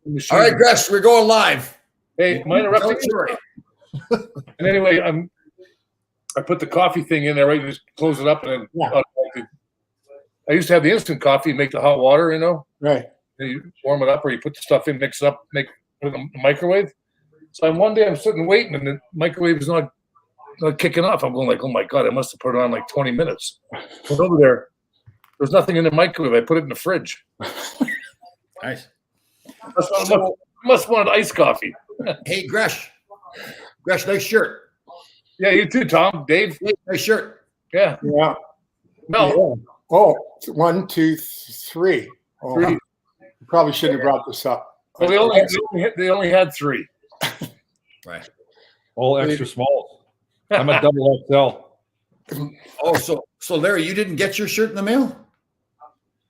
All right, Gresh, we're going live. Hey, am I interrupting you? And anyway, I put the coffee thing in there, right? Just close it up, and then I used to have the instant coffee, make the hot water, Right. And you warm it up, or you put the stuff in, mix it up, put it in the microwave. So one day I'm sitting waiting, and the microwave is not kicking off. I'm going like, oh my God, I must have put it on like 20 minutes. Went over there's nothing in the microwave. I put it in the fridge. Nice. I must want iced coffee. Hey, Gresh, nice shirt. Yeah, you too, Tom. Dave. Hey, nice shirt. Yeah. Yeah. No. Yeah. Oh, 1, 2, 3. Oh, Three. you probably shouldn't have brought this up. Well, they only had 3. Right. All extra small. I'm a double XL. Oh, so Larry, you didn't get your shirt in the mail?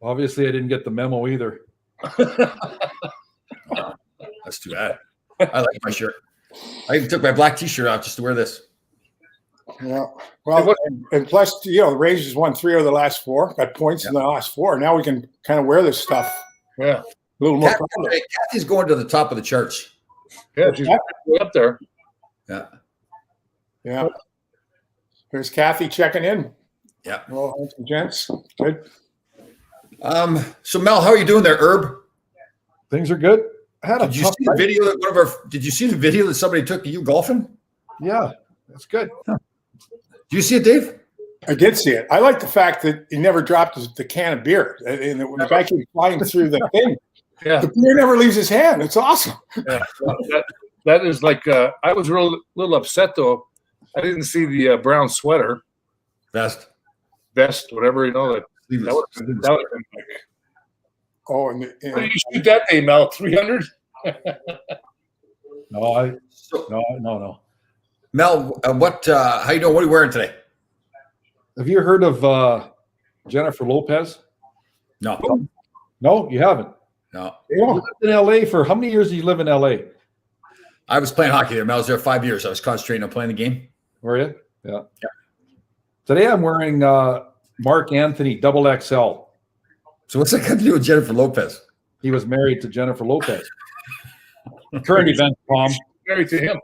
Obviously, I didn't get the memo either. That's too bad. I like my shirt. I even took my black T-shirt off just to wear this. Yeah. Well, and plus, the Rangers won 3 of the last 4, got points in the last 4. Now we can kind of wear this stuff. Yeah. A little more proudly. Kathy's going to the top of the charts. Yeah, she's up there. Yeah. Yeah. There's Kathy checking in. Yeah. Well, gents. Good. So Mel, how are you doing there, Herb? Things are good. I had Did you see the video that Did you see the video that somebody took of you golfing? Yeah, that's good. Huh. Do you see it, Dave? I did see it. I like the fact that he never dropped the can of beer, and the guy keeps flying through the thing. Yeah. The beer never leaves his hand. It's awesome. Yeah. That is like I was a little upset though. I didn't see the brown sweater, vest, whatever that would have been like. Oh, what did you shoot that day, Mel? 300? No. Mel, how you doing? What are you wearing today? Have you heard of Jennifer Lopez? No. No, you haven't. No. You lived in LA for how many years did you live in LA? I was playing hockey there. Mel, I was there 5 years. I was concentrating on playing the game. Were you? Yeah. Today I'm wearing Mark Anthony double XL. So what's that got to do with Jennifer Lopez? He was married to Jennifer Lopez. Current event, Tom. Married to him.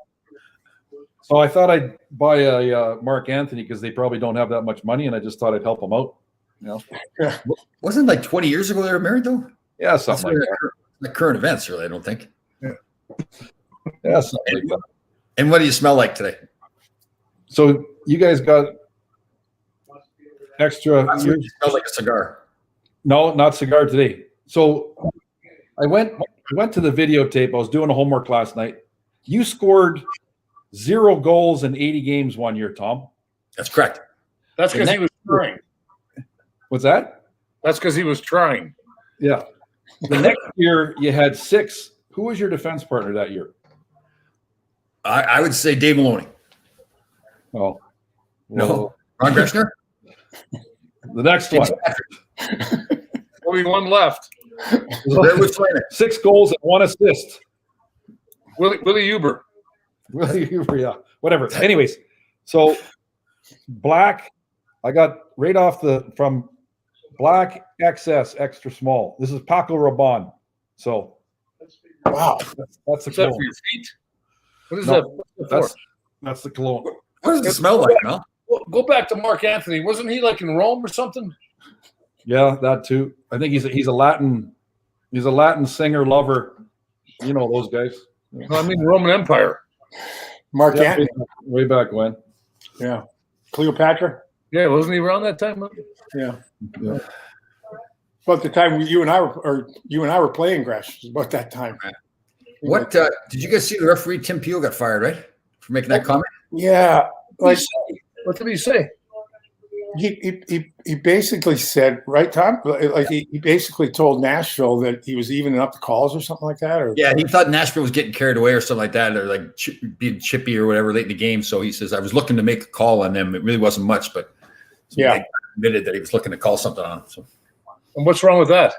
So I thought I'd buy a Mark Anthony because they probably don't have that much money, and I just thought I'd help them out. Wasn't it like 20 years ago they were married though? Yeah, something like that. Like current events, really, I don't think. Yeah, something like that. And what do you smell like today? So you guys got extra. It smells like a cigar. No, not cigar today. So I went to the videotape. I was doing a homework last night. You scored 0 goals in 80 games one year, Tom. That's correct. That's because he was trying. What's that? That's because he was trying. Yeah. The next year you had 6. Who was your defense partner that year? I would say Dave Maloney. Oh. No. Ron Greshner? The next one. Only one left. 6 goals and 1 assist. Willie Huber. Willie Huber, yeah. Whatever. Anyways, so black, I got right off from black XS extra small. This is Paco Rabanne. So wow, that's the Is that cologne. for your feet? What is that? That's the cologne. What does it smell like, Mel? Go back to Mark Anthony. Wasn't he like in Rome or something? Yeah, that too. I think he's a Latin singer lover. You know those guys. No, I mean Roman Empire. Mark Anthony. Way back when. Yeah. Cleopatra. Yeah, wasn't he around that time? Yeah. About the time you and I were playing, Gresh. It was about that time. What did you guys see? The referee Tim Peel got fired, right, for making that comment? Yeah. Like, what did he say? He basically said, right, Tom? Like he basically told Nashville that he was evening up the calls or something like that. Or yeah, he thought Nashville was getting carried away or something like that, or like being chippy or whatever late in the game. So he says, I was looking to make a call on them. It really wasn't much, but yeah, he admitted that he was looking to call something on them. So, and what's wrong with that?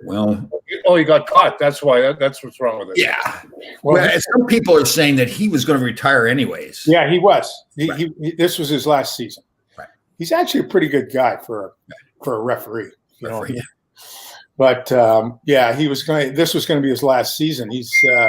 Well, he got caught. That's why. That's what's wrong with it. Yeah. Well, some people are saying that he was going to retire anyways. Yeah, he was. Right. This was his last season. Right. He's actually a pretty good guy for a referee. You know? But yeah, this was going to be his last season. He's a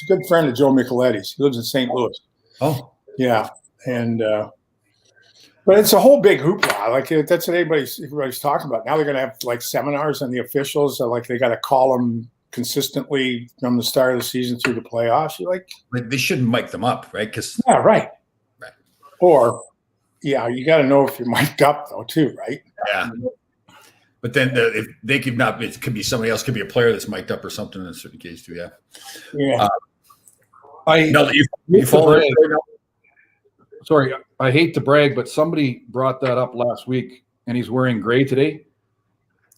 good friend of Joe Micheletti's. He lives in St. Louis. Oh, Yeah, and but it's a whole big hoopla. Like that's what everybody's talking about. Now they're going to have like seminars on the officials. So, like they got to call them consistently from the start of the season through the playoffs. You're like they shouldn't mic them up, right? Because yeah, right. Right. Or yeah, you got to know if you're mic'd up though too, right? yeah. But then if they could not, it could be somebody else. Could be a player that's mic'd up or something in a certain case too. Yeah. Yeah. You follow it right now? Sorry, I hate to brag, but somebody brought that up last week, and he's wearing gray today.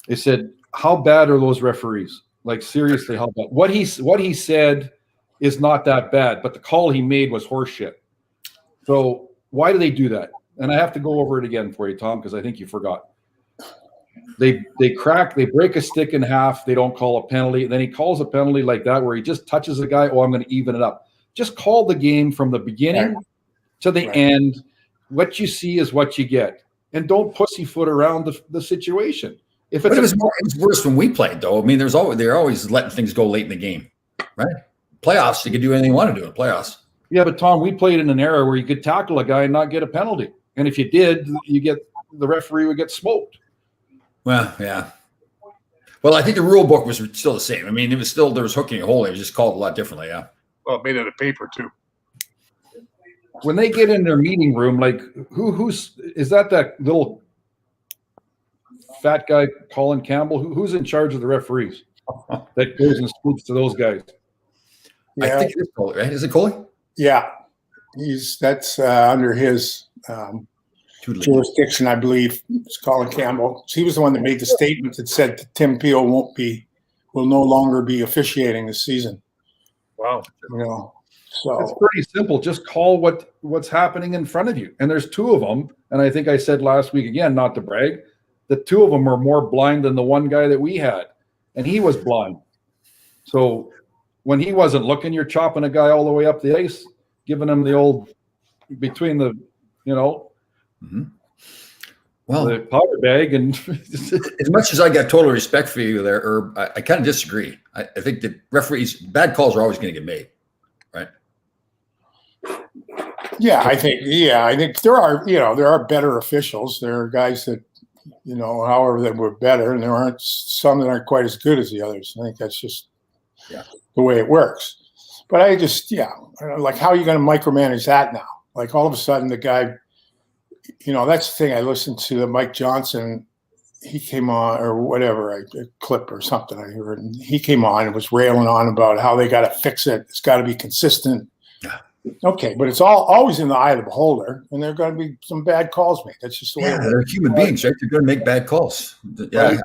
They said, "How bad are those referees? Like seriously, how bad?" What he said is not that bad, but the call he made was horseshit. So why do they do that? And I have to go over it again for you, Tom, because I think you forgot. They break a stick in half. They don't call a penalty. Then he calls a penalty like that where he just touches a guy. Oh, I'm going to even it up. Just call the game from the beginning to the end. What you see is what you get, and don't pussyfoot around the situation. If it's it was worse when we played, though. I mean, they're always letting things go late in the game, right? Playoffs, you can do anything you want to do in playoffs. Yeah, but Tom, we played in an era where you could tackle a guy and not get a penalty, and if you did, the referee would get smoked. Well, yeah. Well, I think the rule book was still the same. I mean, there was hooking and holding. It was just called a lot differently. Yeah. Well, made out of paper too. When they get in their meeting room, like who's that little fat guy, Colin Campbell? Who's in charge of the referees that goes and speaks to those guys? Yeah. I think it's Coley, right? Is it Coley? Yeah, that's under his jurisdiction, I believe. It's Colin Campbell. He was the one that made the statement that said that Tim Peel will no longer be officiating this season. Wow. So it's pretty simple. Just call what's happening in front of you. And there's two of them. And I think I said last week again, not to brag, that two of them are more blind than the one guy that we had, and he was blind. So when he wasn't looking, you're chopping a guy all the way up the ice, giving him the old between the, Mm-hmm. Well, the powder bag. And as much as I got total respect for you there, Herb, I kind of disagree. I think that referees, bad calls are always going to get made, right? Yeah, I think there are better officials. There are guys that, however, that were better, and there aren't some that aren't quite as good as the others. I think that's just the way it works. But I just, like, how are you going to micromanage that now? Like, all of a sudden, the guy, that's the thing. I listened to Mike Johnson. He came on, or whatever, a clip or something I heard, and he came on and was railing on about how they got to fix it. It's got to be consistent. Yeah. Okay, but it's always in the eye of the beholder, and there are going to be some bad calls made. That's just the way it they're human beings, right? They're going to make bad calls. Yeah, right.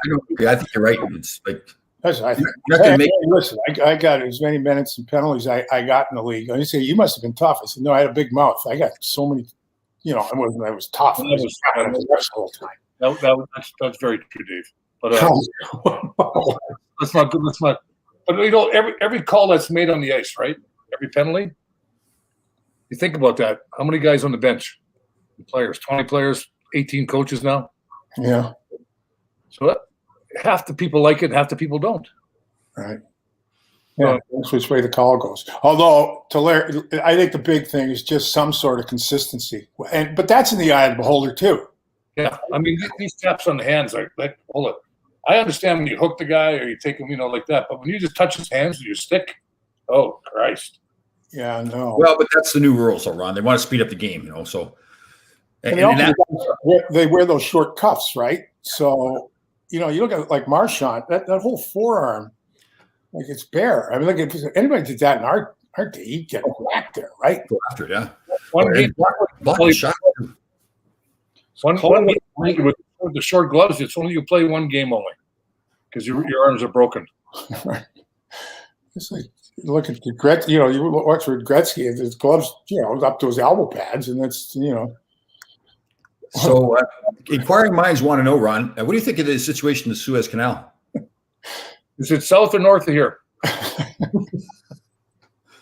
I think you're right. It's like that's what I think. You're not gonna make. Listen, I got as many minutes and penalties I got in the league. And you say you must have been tough. I said no, I had a big mouth. I got so many. I was tough. I was the whole time. That's very true, Dave. But that's not good. That's not. But every call that's made on the ice, right? Every penalty. You think about that. How many guys on the bench? Players, 20 players, 18 coaches now. Yeah. So half the people like it, half the people don't. Right. Yeah, that's which way the call goes. Although, I think the big thing is just some sort of consistency, but that's in the eye of the beholder too. Yeah, I mean these taps on the hands are like, hold it. I understand when you hook the guy or you take him, like that, but when you just touch his hands with your stick, oh Christ. Yeah, no. Well, but that's the new rules, though, Ron. They want to speed up the game, So they wear those short cuffs, right? So you look at like Marchand, that whole forearm. Like it's bare. I mean, like if anybody did that in our day, you'd get whacked there, right? Go after it, yeah. One game, shot. One game with the short gloves. It's only you play one game only because your arms are broken. Right. It's like you look at the Gretzky. You watch with Gretzky, his gloves, up to his elbow pads, and that's So, inquiring minds want to know, Ron. What do you think of the situation in the Suez Canal? Is it south or north of here?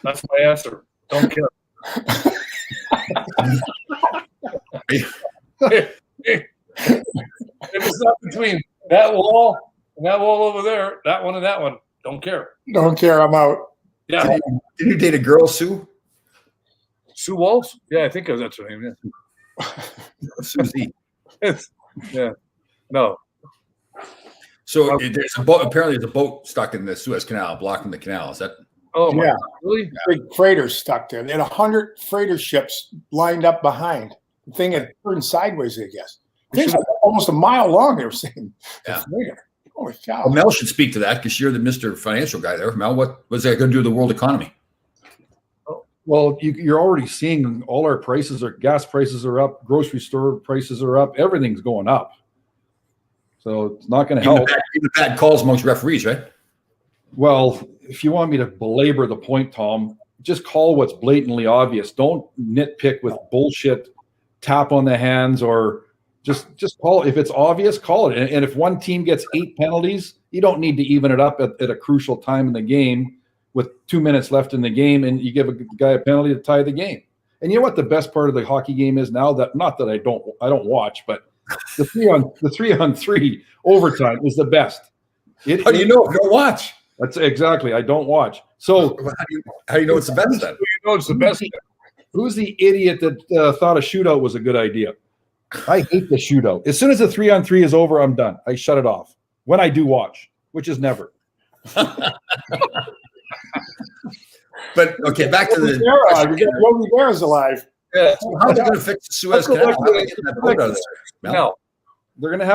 That's my answer. Don't care. If it's not between That wall and that wall over there, that one and that one. Don't care. Don't care. I'm out. Yeah. Did you date a girl, Sue? Sue Walsh? Yeah, I think that's her name. Susie. Yeah. Yeah. No. So there's a boat. Apparently, there's a boat stuck in the Suez Canal, blocking the canal. Is that? Oh my Yeah. God. Really? Big freighters stuck there. They had 100 freighter ships lined up behind. The thing had turned sideways, I guess. Things like almost a mile long, they were saying. Yeah. Holy cow. Well, Mel should speak to that because you're the Mr. Financial guy there. Mel, what was that going to do to the world economy? Well, you're already seeing all our prices are gas prices are up, grocery store prices are up, everything's going up. So it's not going to help. Even bad calls amongst referees, right? Well, if you want me to belabor the point, Tom, just call what's blatantly obvious. Don't nitpick with bullshit, tap on the hands, or just call it. If it's obvious, call it. And if one team gets 8 penalties, you don't need to even it up at a crucial time in the game with 2 minutes left in the game, and you give a guy a penalty to tie the game. And you know what the best part of the hockey game is now? That not that I don't watch, but the 3-on-3 overtime is the best. How do you know if you don't watch? That's exactly. I don't watch. So how do you know it's the best then? You know it's the best. Who's the idiot that thought a shootout was a good idea? I hate the shootout. As soon as the 3-on-3 is over, I'm done. I shut it off. When I do watch, which is never. But okay, back to the. Yogi Berra's alive. Yeah. How are they going to fix the Suez Canal? How are they getting that boat out of there? Mel? No. They're gonna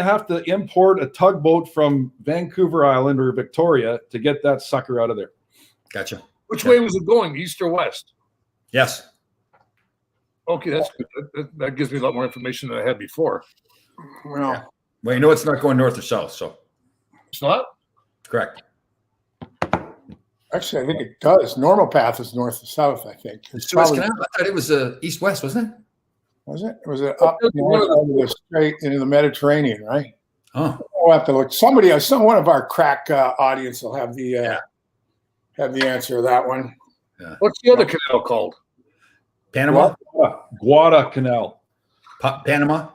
have to import a tugboat from Vancouver Island or Victoria to get that sucker out of there. Gotcha. Which way was it going? East or west? Yes. Okay, that's good. That gives me a lot more information than I had before. Well, Well, you know it's not going north or south, so It's not? correct. actually, I think it does. Normal path is north to south, I think. It's Suez probably, Canal. I thought it was east-west, wasn't it? was it? Was it up north over the straight into the Mediterranean, right? Oh, We'll have to look. One of our crack audience will have the answer to that one. What's the other canal called? Panama. Guadalcanal. Panama.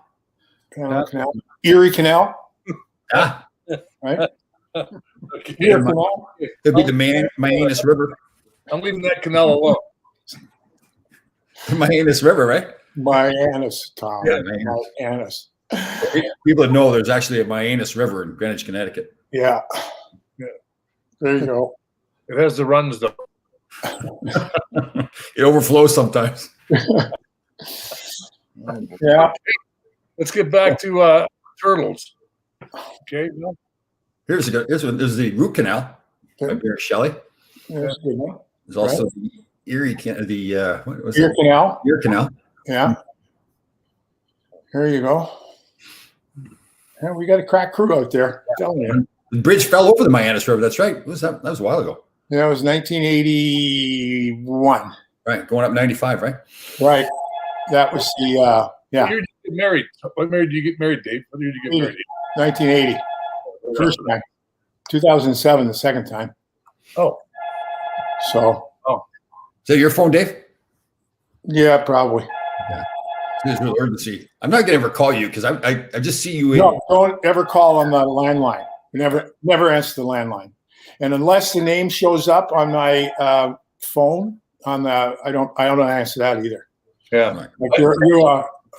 Panama Canal. Erie Canal, Ah, right? Okay. Erie Canal. it'd be the Mayanus River. I'm leaving that canal alone. Mayanus River, right? Mayanus, Tom. Yeah, Mayanus. People that know there's actually a Mayanus River in Greenwich, Connecticut. Yeah. There you go. It has the runs though. It overflows sometimes. Yeah. Let's get back to turtles. Okay. No? Here's the Root Canal by Barry Shelley. That's a good one. There's also the Erie what was Erie it? Canal. Erie Canal. Yeah. There you go. Yeah, we got a crack crew out there. I'm telling you. The bridge fell over the Mayanus River. That's right. What was that? That was a while ago. Yeah, it was 1981. Right, going up 95, right? Right. That was the What year did you get married? What year did you get married, Dave? What year did you get married? 1980. First time. 2007, the second time. Oh. So Is that your phone, Dave? yeah, probably. There's no urgency. I'm not going to ever call you because I just see you. No, don't ever call on the landline. Never answer the landline. And unless the name shows up on my phone, I don't answer that either. Yeah. Like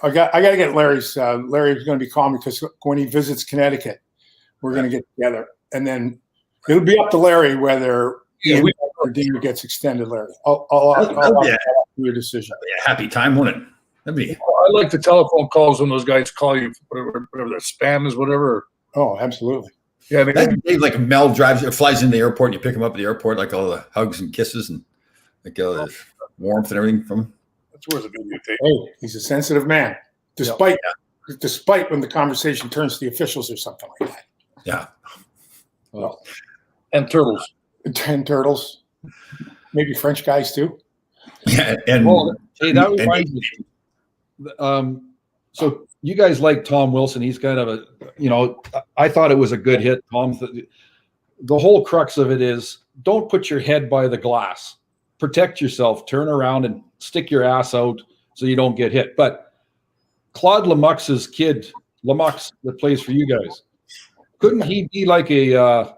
I got to get Larry's. Larry's going to be calling me because when he visits Connecticut, we're going to get together, and then it'll be up to Larry whether or Dean gets extended. Larry, I'll your decision. Yeah, happy time, won't it? That'd be. I like the telephone calls when those guys call you, whatever their spam is, whatever. Oh, absolutely. Yeah, That'd be like Mel flies in the airport, and you pick him up at the airport, like all the hugs and kisses and like all the warmth and everything from him. that's worth a videotape. Hey, he's a sensitive man, despite when the conversation turns to the officials or something like that. Yeah. Well, And turtles. 10 turtles, maybe French guys too. Yeah, and Hey, that reminds me. So you guys like Tom Wilson? He's kind of I thought it was a good hit, Tom. The whole crux of it is don't put your head by the glass. Protect yourself. Turn around and stick your ass out so you don't get hit. But Claude Lamux's kid, Lamux, that plays for you guys, couldn't he be like a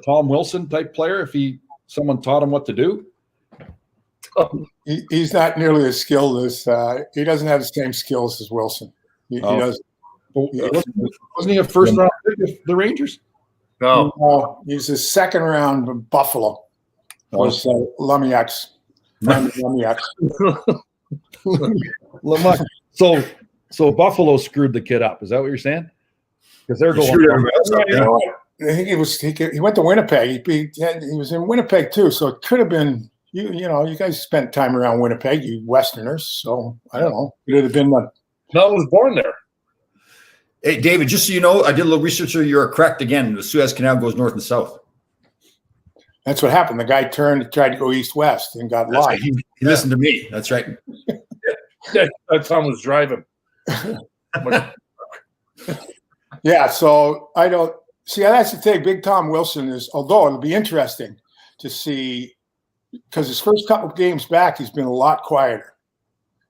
Tom Wilson type player if someone taught him what to do? He's not nearly as skilled as he doesn't have the same skills as Wilson. He does. Wasn't he a first round pick of the Rangers? No. He's a second round of Buffalo. Was Lemieux. Lemieux. So Buffalo screwed the kid up. Is that what you're saying? Because they're going. You know what? I think he went to Winnipeg. He was in Winnipeg too, so it could have been you know, you guys spent time around Winnipeg, you Westerners, so I don't know. It would have been No, I was born there. Hey, David, just so you know, I did a little research. You're correct again. The Suez Canal goes north and south. That's what happened. The guy tried to go east-west and got lost. Right. He listened to me. That's right. That Tom was driving. Yeah, so I don't see. That's the thing. Big Tom Wilson is, although it'll be interesting to see, because his first couple of games back, he's been a lot quieter.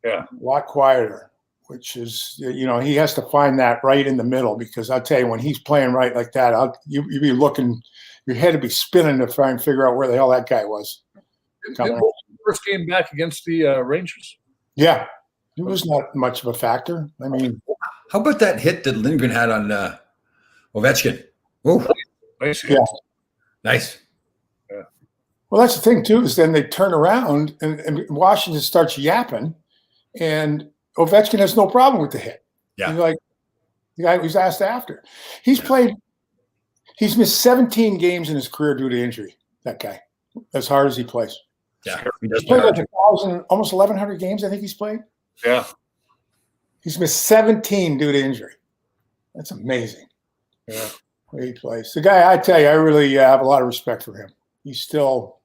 Yeah, a lot quieter, which is, you know, he has to find that right in the middle, because I'll tell you, when he's playing right like that, you'd be looking, your head would be spinning to try and figure out where the hell that guy was. First game back against the Rangers. Yeah, it was not much of a factor. I mean, how about that hit that Lindgren had on Ovechkin? Oh, Nice. Yeah. Nice. Yeah. Well, that's the thing too, is then they turn around and Washington starts yapping, and Ovechkin has no problem with the hit. Yeah. He's like, the guy was asked after. He's missed 17 games in his career due to injury, that guy, as hard as he plays. Yeah. He's played like 1,000, almost 1,100 games, I think he's played. Yeah. He's missed 17 due to injury. That's amazing. Yeah. Where he plays. The guy, I tell you, I really have a lot of respect for him. He's still.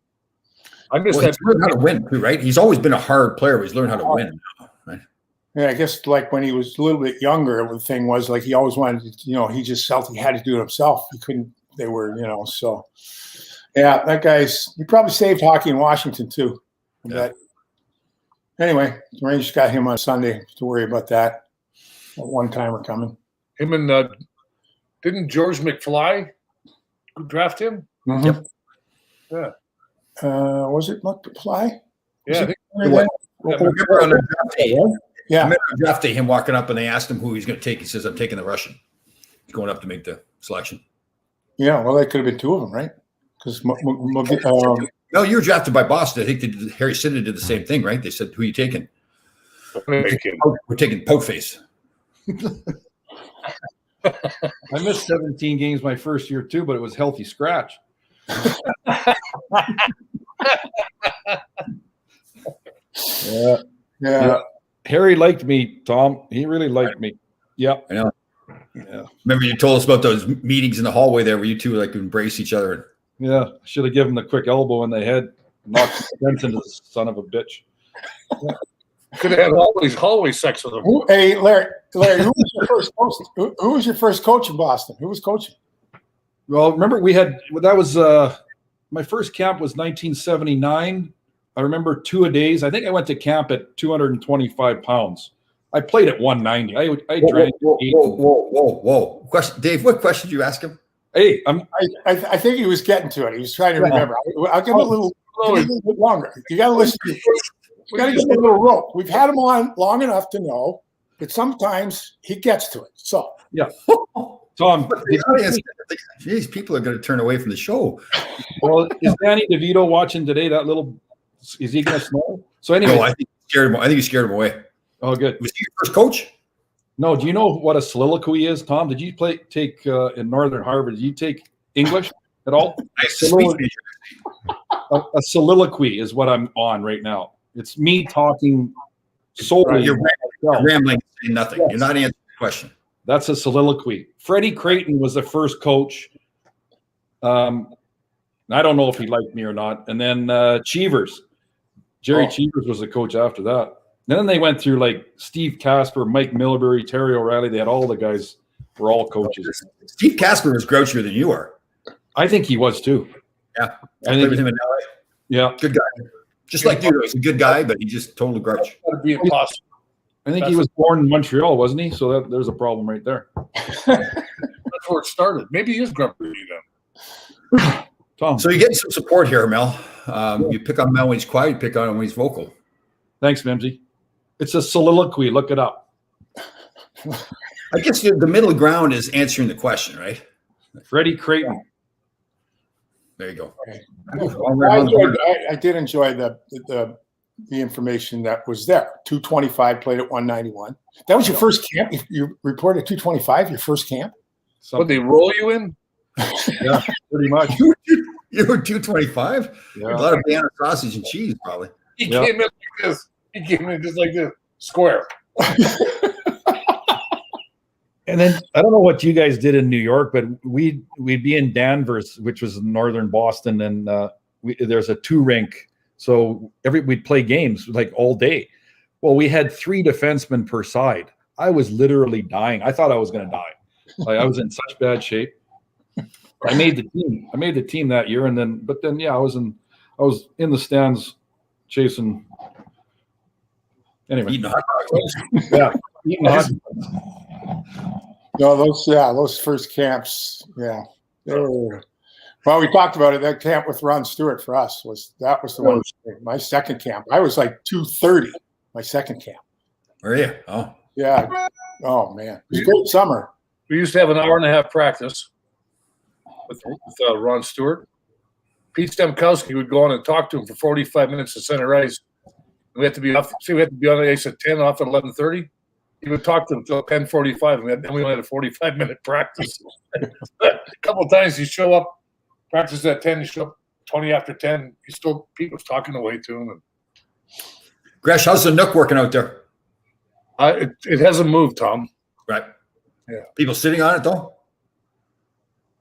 I missed Well, that. he's learned how to win too, right? He's always been a hard player, but he's learned how to win. Right? Yeah, I guess like when he was a little bit younger, the thing was like he always wanted to, you know, he just felt he had to do it himself. He couldn't, they were, you know, so. Yeah, that he probably saved hockey in Washington too. Yeah. Anyway, the Rangers got him on Sunday to worry about that. A one-timer coming. Him and didn't George McFly draft him? Mm-hmm. Yep. Yeah. Was it McFly? Yeah. I think Remember on the draft day, Yeah. remember on draft day, him walking up and they asked him who he's going to take. He says, "I'm taking the Russian." He's going up to make the selection. Yeah. Well, that could have been two of them, right? Because No, you were drafted by Boston. I think Harry Sinden did the same thing, right? They said, "Who are you taking?" We're taking Pokeface. I missed 17 games my first year too, but it was healthy scratch. Yeah. Harry liked me, Tom. He really liked me. Yeah. I know. Yeah. Remember you told us about those meetings in the hallway there where you two like embrace each other. Yeah. Should have given him the quick elbow in the head. Knocked sense into the son of a bitch. could have had hallway sex with him. Hey, Larry, who was your first coach? Who was your first coach in Boston? Who was coaching? Well, remember that was my first camp was 1979. I remember 2 a days. I think I went to camp at 225 pounds. I played at 190. I drank. Whoa. Question, Dave, what question did you ask him? Hey, I think he was getting to it. He was trying to remember. I'll give him a little bit longer. You got to listen. We got to give him a little rope. We've had him on long enough to know that sometimes he gets to it. So yeah, Tom. Jeez, people are going to turn away from the show. Well, is Danny DeVito watching today? Is he going to snow? So anyway, No, I think he scared him away. Oh, good. Was he your first coach? No, do you know what a soliloquy is, Tom? Did you take in Northern Harvard? Did you take English at all? A soliloquy is what I'm on right now. It's me talking solely. You're rambling, saying nothing. Yes. You're not answering the question. That's a soliloquy. Freddie Creighton was the first coach. I don't know if he liked me or not. And then Cheevers. Jerry Cheevers was the coach after that. And then they went through like Steve Casper, Mike Milbury, Terry O'Reilly. They had all the guys were all coaches. Steve Casper was grouchier than you are. I think he was too. Yeah. I think with him in LA. Yeah. Good guy. Just like you, he's a good guy, but he just total grouch. That'd be impossible. I think he was born in Montreal, wasn't he? So there's a problem right there. that's where it started. Maybe he is grumpy then. Tom, So you're getting some support here, Mel. You pick on Mel when he's quiet. You pick on him when he's vocal. thanks, Mimsy. It's a soliloquy. Look it up. I guess the middle ground is answering the question, right? Freddie Creighton. There you go. I did enjoy the information that was there. 225 played at 191. That was your first camp. You reported 225. Your first camp. What, they roll you in? Yeah, pretty much. You were 225. Yeah. A lot of banana sausage and cheese, probably. He came in like this. He came in just like this, square. And then I don't know what you guys did in New York, but we'd be in Danvers, which was in northern Boston, and there's a 2 rink, so we'd play games like all day. Well, we had 3 defensemen per side. I was literally dying. I thought I was going to die. Like, I was in such bad shape. I made the team that year, but then I was in the stands chasing. Anyway, Eating hot dogs. yeah, eating hot. No, those first camps, yeah, they were. Well, we talked about it. That camp with Ron Stewart for us was the one. My second camp, I was like 230. My second camp. Where are you? Oh, yeah. Oh man, it was a great summer. We used to have an hour and a half practice with Ron Stewart. Pete Stemkowski would go on and talk to him for 45 minutes at center ice. We had to be off. See, we had to be on the ice at 10, off at 11:30. He would talk to him until 10:45, and then we only had a 45-minute practice. A couple of times he'd show up, practice at 10, he'd show up 20 after 10. Pete was talking away to him. And, Gresh, how's the Nook working out there? it hasn't moved, Tom. Right. Yeah. People sitting on it though.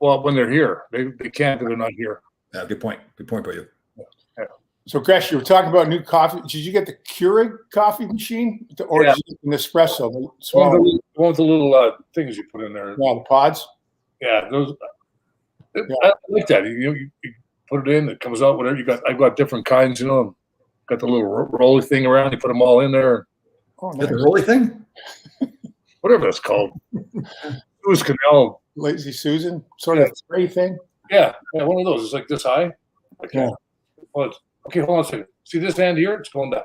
Well, when they're here, they can't, but they're not here. Yeah, good point. Good point by you. So, Gresh, you were talking about new coffee. Did you get the Keurig coffee machine, or did you get an espresso? The One with the little things you put in there. the pods. Yeah, those. I like that. You put it in, it comes out. Whatever you got, I've got different kinds. Got the little roller thing around. You put them all in there. Oh, Is that nice. the rolly thing? Whatever that's called. Suez Canal. Lazy Susan sort of spray thing. Yeah, one of those. It's like this high. Okay. Yeah. Well, okay, hold on a second. See this hand here? It's going down.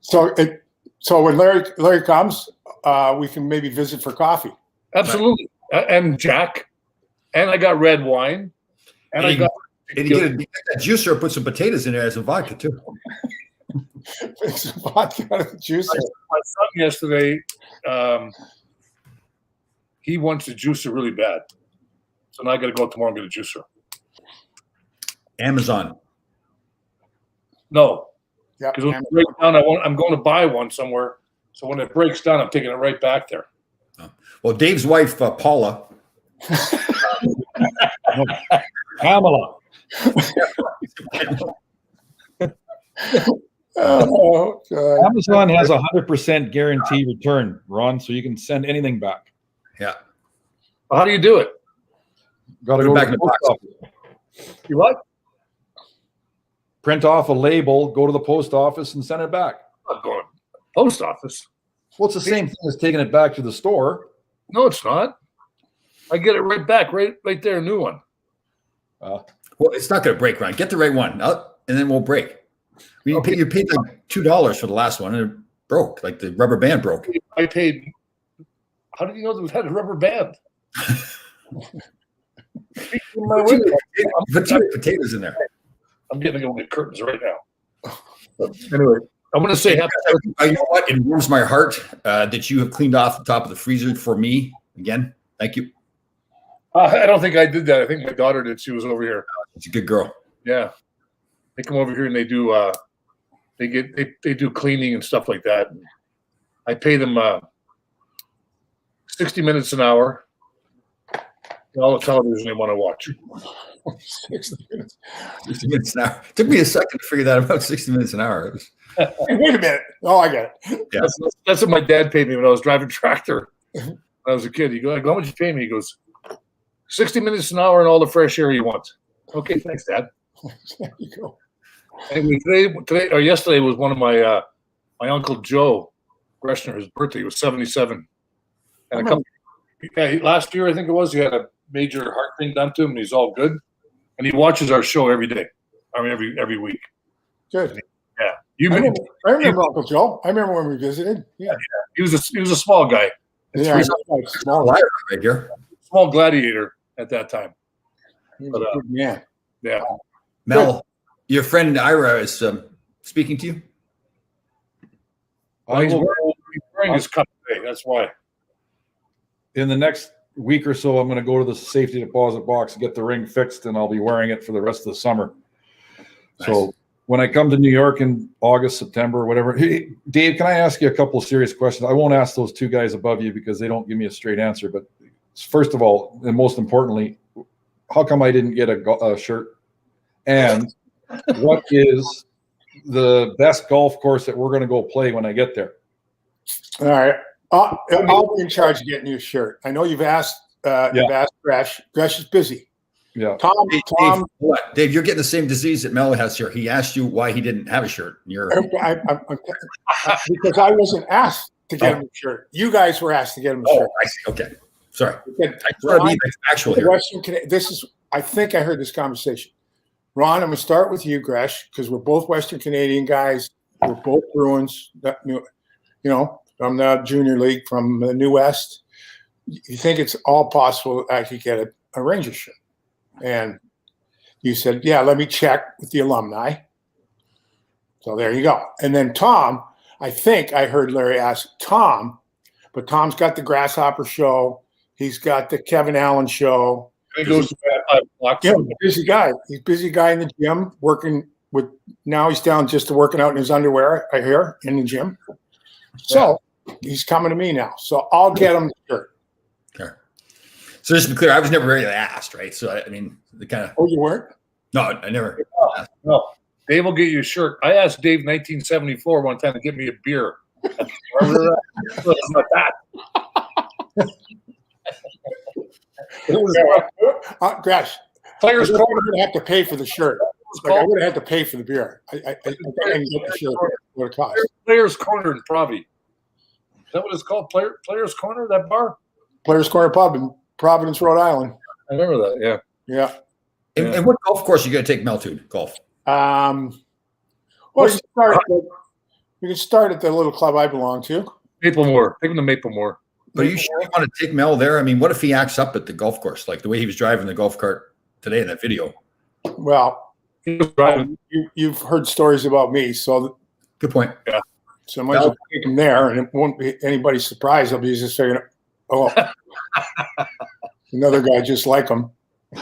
So when Larry comes, we can maybe visit for coffee. Absolutely. And Jack. And I got red wine. And I got. And you get that juicer, put some potatoes in there as a vodka too. Make some vodka out of the juicer. My son yesterday, he wants a juicer really bad. So now I got to go tomorrow and get a juicer. Amazon. No, Yeah, because when it breaks down, I'm going to buy one somewhere. So when it breaks down, I'm taking it right back there. Well, Dave's wife, Paula. Pamela. Oh, God. Amazon has 100% guarantee return, Ron, so you can send anything back. Yeah. Well, how do you do it? Got to Put it go back to in the the post box. office. You what? Print off a label, go to the post office, and send it back. I'm not going to the post office. Well, it's the same thing as taking it back to the store. No, it's not. I get it right back, right there, a new one. Well, it's not going to break, Ryan. Get the right one, and then we'll break. You paid like $2 for the last one, and it broke. Like the rubber band broke. I paid. How did you know there had a rubber band? Put two potatoes in there. I'm getting to go get curtains right now. But anyway, I'm going to say happy. You know what? It warms my heart that you have cleaned off the top of the freezer for me again. Thank you. I don't think I did that. I think my daughter did. She was over here. She's a good girl. Yeah, they come over here and they do. They do cleaning and stuff like that. I pay them 60 minutes an hour. All the television they want to watch. 60 minutes. 60 minutes an hour. It took me a second to figure that out. 60 minutes an hour. It was, Hey, wait a minute. Oh, I get it. yeah. That's what my dad paid me when I was driving tractor. When I was a kid. He goes, "How much you pay me?" He goes, 60 minutes an hour and all the fresh air you want. Okay, thanks, Dad. There you go. Anyway, today or yesterday was one of my my Uncle Joe Greshner, his birthday. He was 77. And last year, I think it was, he had a major heart thing done to him, and he's all good. And he watches our show every day. I mean, every week. Good. Yeah. I remember Uncle Joe. I remember when we visited. Yeah. He was a small guy. Yeah, Small liar right here. Small gladiator at that time. He was a good man. Yeah. Mel, your friend Ira is speaking to you. Well, he's wearing his cup today. That's why. In the next week or so, I'm going to go to the safety deposit box and get the ring fixed, and I'll be wearing it for the rest of the summer. Nice. So when I come to New York in August, September, whatever. Hey, Dave, can I ask you a couple of serious questions? I won't ask those two guys above you because they don't give me a straight answer. But first of all, and most importantly, how come I didn't get a shirt? And what is the best golf course that we're going to go play when I get there? All right. I'll be in charge of getting you a shirt. I know you've asked Gresh. Gresh is busy. Yeah. Tom. Dave, you're getting the same disease that Mel has here. He asked you why he didn't have a shirt. Because I wasn't asked to get him a shirt. You guys were asked to get him a shirt. I see. Okay. Sorry. I think I heard this conversation. Ron, I'm going to start with you, Gresh, because we're both Western Canadian guys. We're both Bruins, from the junior league, from the New West. You think it's all possible I could get a Ranger shirt? And you said, yeah, let me check with the alumni. So there you go. And then Tom, I think I heard Larry ask Tom, but Tom's got the Grasshopper show. He's got the Kevin Allen show. He goes to bed at 5 o'clock. Yeah, busy guy. He's a busy guy in the gym working with. Now he's down just to working out in his underwear. I hear in the gym. So he's coming to me now. So I'll get him the shirt. Okay. So just to be clear, I was never really asked, right? So I mean, the kind of. Oh, you weren't? No, I never. No, Dave will get you a shirt. I asked Dave 1974 one time to get me a beer. Remember that? It was like that. Gresh, Players' I'm Corner. going to have to pay for the shirt. I would have had to pay for the beer. I didn't get the shirt. What it cost? Players' Corner in Provi. Is that what it's called? Players' Corner, that bar? Players Corner Pub in Providence, Rhode Island. I remember that, yeah. Yeah. And what golf course are you going to take Mel to? Golf. Well, you can start at the little club I belong to. Maplemore. Take him to Maplemore. But are you sure you want to take Mel there? I mean, what if he acts up at the golf course, like the way he was driving the golf cart today in that video? Well, He was driving. you've heard stories about me, so Good point. Yeah. so I might as well take him there, and it won't be anybody's surprise. I'll be just figuring, another guy just like him.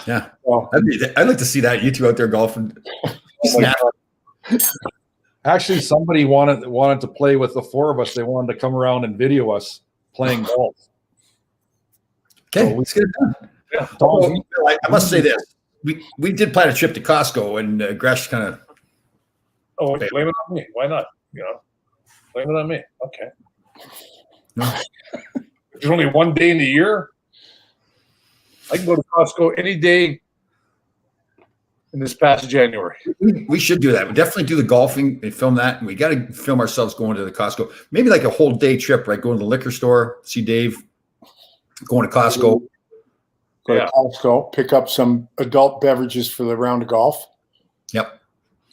Yeah. So, I'd like to see that. You two out there golfing. Snap. Actually, somebody wanted to play with the four of us. They wanted to come around and video us playing golf. Okay, So let's get it done. Yeah. Oh, I must say this. We did plan a trip to Costco, and Gresh kind of. Oh, blame it on me. Why not? Blame it on me. Okay. No. There's only one day in the year. I can go to Costco any day in this past January. We should do that. We definitely do the golfing and film that. And we got to film ourselves going to the Costco. Maybe like a whole day trip, right? Going to the liquor store, see Dave, going to Costco. go to Costco, pick up some adult beverages for the round of golf. Yep.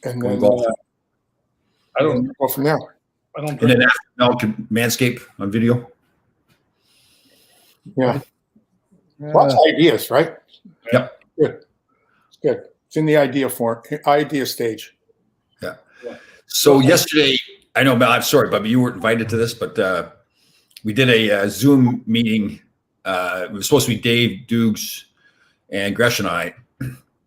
And Go then golf. I don't. go from there. I don't. And Drink. then after Mel can manscape on video. Yeah. Lots of ideas, right? Yep. Good. It's good. It's in the idea stage. Yeah. So yesterday, I know, Mel, I'm sorry, but you weren't invited to this, but we did a Zoom meeting. It was supposed to be Dave Dukes and Gresh and I.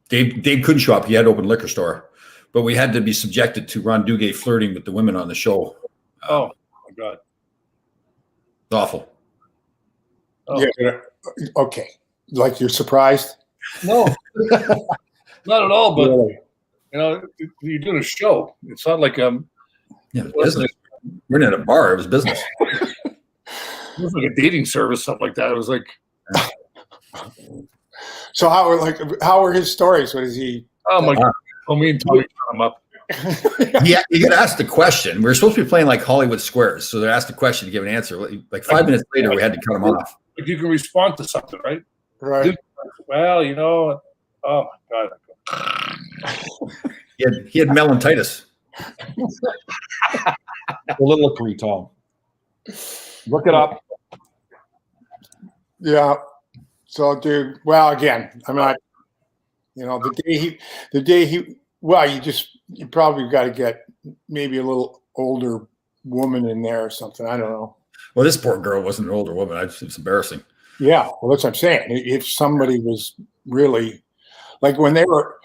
Dave couldn't show up. He had open liquor store, but we had to be subjected to Ron Duguay flirting with the women on the show. Oh my God. It's awful. Oh. Yeah. Okay. Like you're surprised? No, not at all. But Really? you're doing a show. It's not like Yeah, it was business. We're not at a bar. It was business. it was like a dating service, something like that. It was like, So how were his stories? What is he? oh my God. Oh, me and Tommy shut him up. Yeah, you got asked the question. We were supposed to be playing like Hollywood Squares, so they asked the question to give an answer. Like 5 minutes later, we had to cut them off. Like you can respond to something, right? Right. Well, you know, oh my God. He had melantitis. Soliloquy, Tom. Look it up. Yeah. So, dude, well, again, I'm not, you know, the day he, well, you probably got to get maybe a little older woman in there or something. I don't know. Well, this poor girl wasn't an older woman. It's embarrassing. Yeah. Well, that's what I'm saying. If somebody was really like when they were,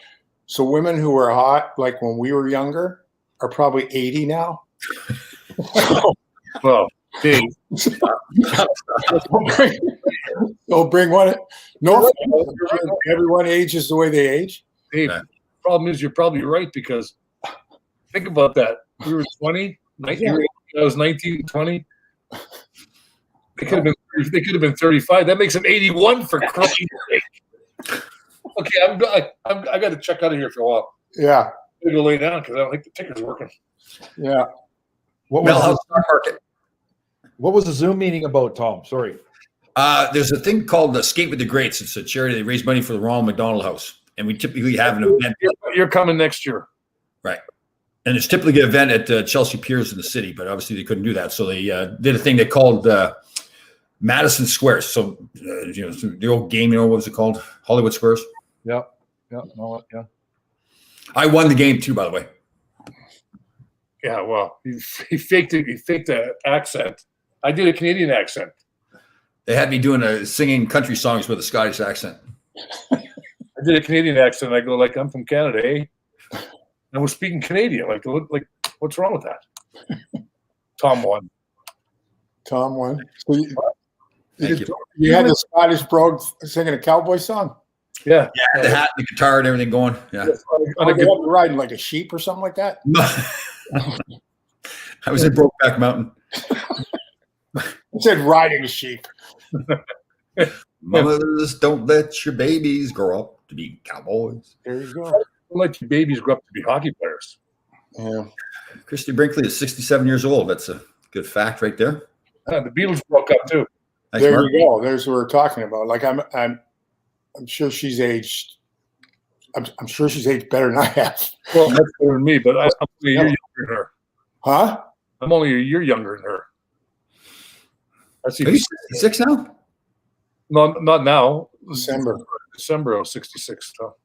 so women who were hot, like when we were younger, are probably 80 now. Well, Dave, They'll bring one. No, everyone ages the way they age. Dave, Yeah. problem is you're probably right because think about that. We were 20, 19, I was 19, 20. They could have been 35. That makes them 81 for crying sake. Okay, I got to check out of here for a while. Yeah. I'm gonna go lay down because I don't think the ticker's working. Yeah. What Mel, was, how's the, the stock market? what was the Zoom meeting about, Tom? Sorry. There's a thing called the Skate with the Greats. It's a charity. They raise money for the Ronald McDonald House, and we typically have an event. You're coming next year. Right. And there's typically an event at Chelsea Piers in the city, but obviously they couldn't do that. So they did a thing they called Madison Squares. So, the old game, what was it called? Hollywood Squares. Yeah. Yeah. No, yeah. I won the game too, by the way. Yeah, well, he faked it. He faked the accent. I did a Canadian accent. They had me doing singing country songs with a Scottish accent. I did a Canadian accent. I go like, I'm from Canada, eh? And we're speaking Canadian. Like, what's wrong with that? Tom won. Tom won. So Thank you. you had the Scottish brogue singing a cowboy song? Yeah. Yeah, the hat, the guitar, and everything going. Yeah. On a good, Riding like a sheep or something like that? I was in Brokeback Mountain. It said riding a sheep. Mothers, don't let your babies grow up to be cowboys. There you go. don't let your babies grow up to be hockey players. Yeah. Christy Brinkley is 67 years old. That's a good fact right there. The Beatles broke up too. Thanks, There Mark. you go. There's what we're talking about. Like I'm sure she's aged. I'm sure she's aged better than I have. Well, that's better than me, but I'm only a year younger than her. Huh? I'm only a year younger than her. That's Are you 66 now? No, not now. December. of '66. So,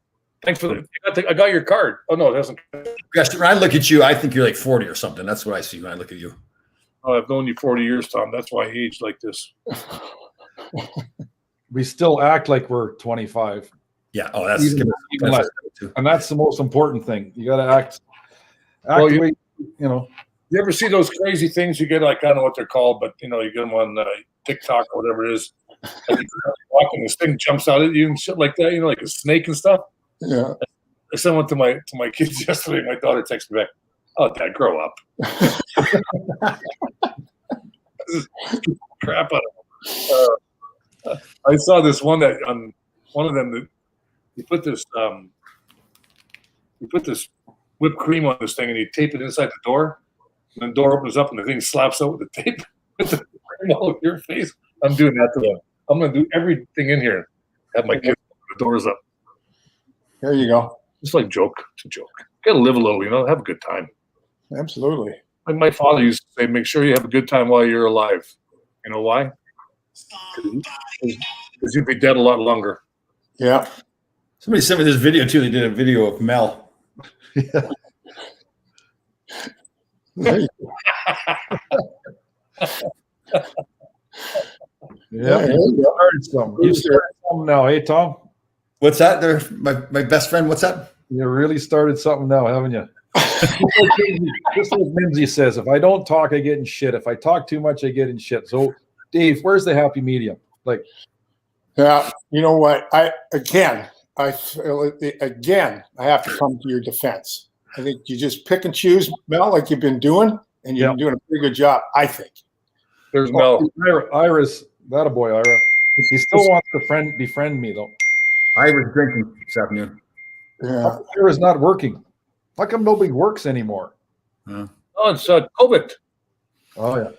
thanks for the. I got your card. Oh no, it hasn't. Gosh, when I look at you, I think you're like 40 or something. That's what I see when I look at you. Oh, I've known you 40 years, Tom. That's why I aged like this. We still act like we're 25. Yeah. Oh, that's Even less. And that's the most important thing. You got to act Well, the way, you know. You ever see those crazy things you get? Like I don't know what they're called, but you get them on TikTok or whatever it is. Like you're walking, this thing jumps out at you and shit like that. Like a snake and stuff. Yeah. I sent one to my kids yesterday. My daughter texted me back, "Oh, Dad, grow up." Crap out of them. I saw this one that on one of them that you put this whipped cream on this thing and you tape it inside the door, and the door opens up and the thing slaps out with the tape with the cream all over your face. I'm doing that to them. I'm gonna do everything in here. Have my kids open the doors up. There you go. Just like joke. It's a joke. Gotta live a little, have a good time. Absolutely. Like my father used to say, make sure you have a good time while you're alive. You know why? Because you'd be dead a lot longer. Yeah. Somebody sent me this video too. They did a video of Mel. Yeah. There you go. Started something. You started something now. Hey, Tom, What's that? There, my best friend. What's that? you really started something now, haven't you? Just like Lindsay says, if I don't talk, I get in shit. If I talk too much, I get in shit. So, Dave, where's the happy medium? Like, Yeah. You know what? I have to come to your defense. I think you just pick and choose, Mel, like you've been doing, and you've been doing a pretty good job, I think. There's Mel. Ira's, that a boy, Ira. He still wants to befriend me, though. I was drinking this afternoon. Yeah. Ira's not working. How come nobody works anymore? Oh, it's COVID. Oh yeah.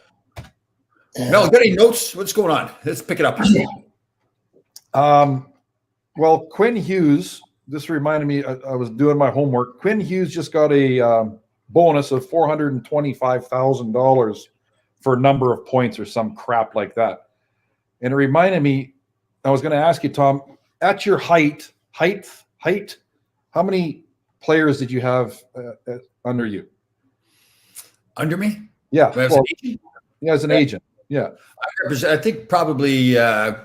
Mel, got any notes? What's going on? Let's pick it up. Well, Quinn Hughes, this reminded me, I was doing my homework. Quinn Hughes just got a bonus of $425,000 for a number of points or some crap like that. And it reminded me, I was going to ask you, Tom, at your height, how many players did you have under you? Under me? Yeah. As Well, an agent? yeah, as an agent. Yeah. I think probably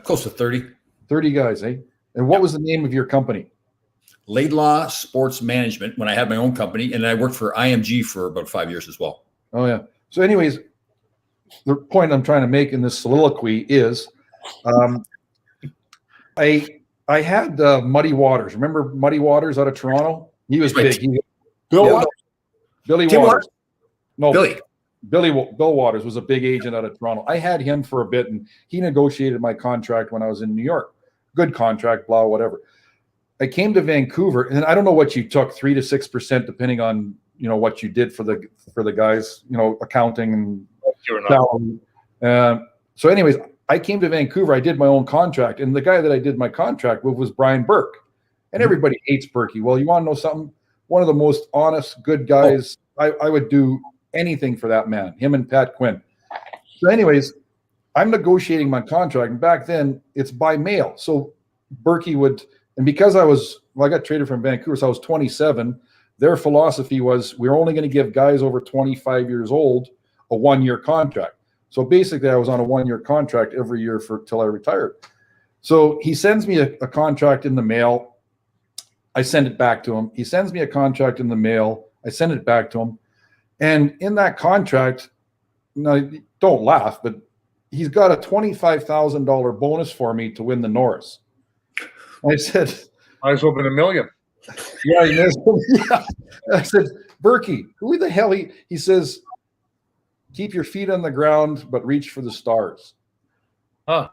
close to 30. 30 guys, eh? And what was the name of your company? Laidlaw Sports Management when I had my own company, and I worked for IMG for about 5 years as well. Oh, yeah. So anyways, the point I'm trying to make in this soliloquy is I had Muddy Waters. Remember Muddy Waters out of Toronto? He was Right. big. Bill Yeah. Waters? Billy Tim Waters. No, Billy. Bill Waters was a big agent out of Toronto. I had him for a bit, and he negotiated my contract when I was in New York. Good contract, blah, whatever. I came to Vancouver, and I don't know what you took, 3 to 6%, depending on what you did for the guys, accounting and You're not. salary. So, anyways, I came to Vancouver. I did my own contract, and the guy that I did my contract with was Brian Burke, and everybody hates Berkey. Well, you want to know something? One of the most honest, good guys. I would do anything for that man. Him and Pat Quinn. So, anyways, I'm negotiating my contract, and back then it's by mail. So Berkey would, and because I got traded from Vancouver, so I was 27. Their philosophy was we're only going to give guys over 25 years old a 1-year contract. So basically, I was on a 1-year contract every year till I retired. So he sends me a contract in the mail. I send it back to him. He sends me a contract in the mail. I send it back to him. And in that contract, now don't laugh, but he's got a $25,000 bonus for me to win the Norris. I said, I was hoping $1 million. yeah, he knows. Yeah. I said, Berkey, who the hell? He says, keep your feet on the ground, but reach for the stars. Huh.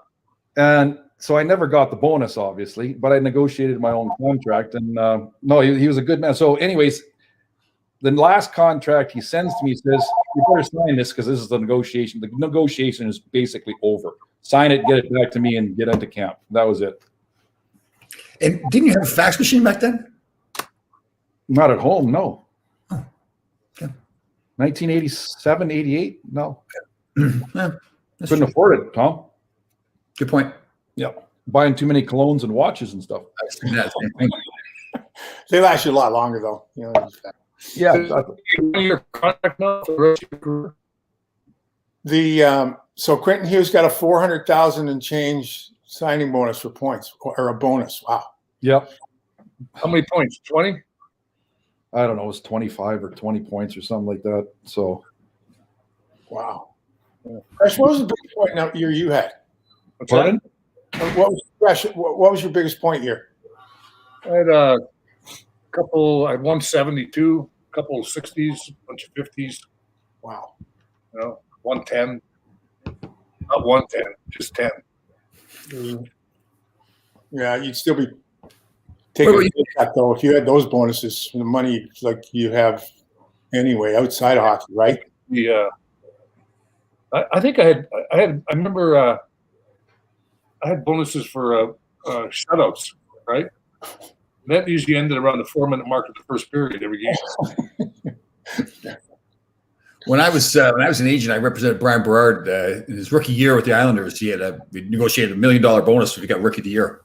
And so I never got the bonus, obviously, but I negotiated my own contract. And no, he was a good man. So anyways, the last contract he sends to me says, you better sign this because this is the negotiation. The negotiation is basically over. Sign it, get it back to me, and get into camp. That was it. And didn't you have a fax machine back then? Not at home, no. Oh, okay. 1987, 88? No. Yeah, that's Couldn't true. afford it, Tom. Good point. Yeah. Buying too many colognes and watches and stuff. Yeah, same thing. They last you a lot longer, though. Yeah. Your contract now for the rest of your career? So Quentin Hughes got a 400,000 and change signing bonus for points, or a bonus. Wow. Yep. How many points? 20? I don't know. It was 25 or 20 points or something like that. So, Wow. Fresh, what was the biggest point now year you had? What's pardon? What was Fresh? What was your biggest point year? that? I had a couple, I had 172, a couple of 60s, a bunch of 50s, Wow. 110. Not 110, just 10. Yeah, you'd still be taking Well, a pay cut, though, if you had those bonuses, the money like you have anyway outside of hockey, right? I think I remember I had bonuses for shutouts, right? That usually ended around the 4-minute mark of the first period every game. When I was an agent, I represented Brian Berard in his rookie year with the Islanders. We negotiated $1 million bonus if he got rookie of the year.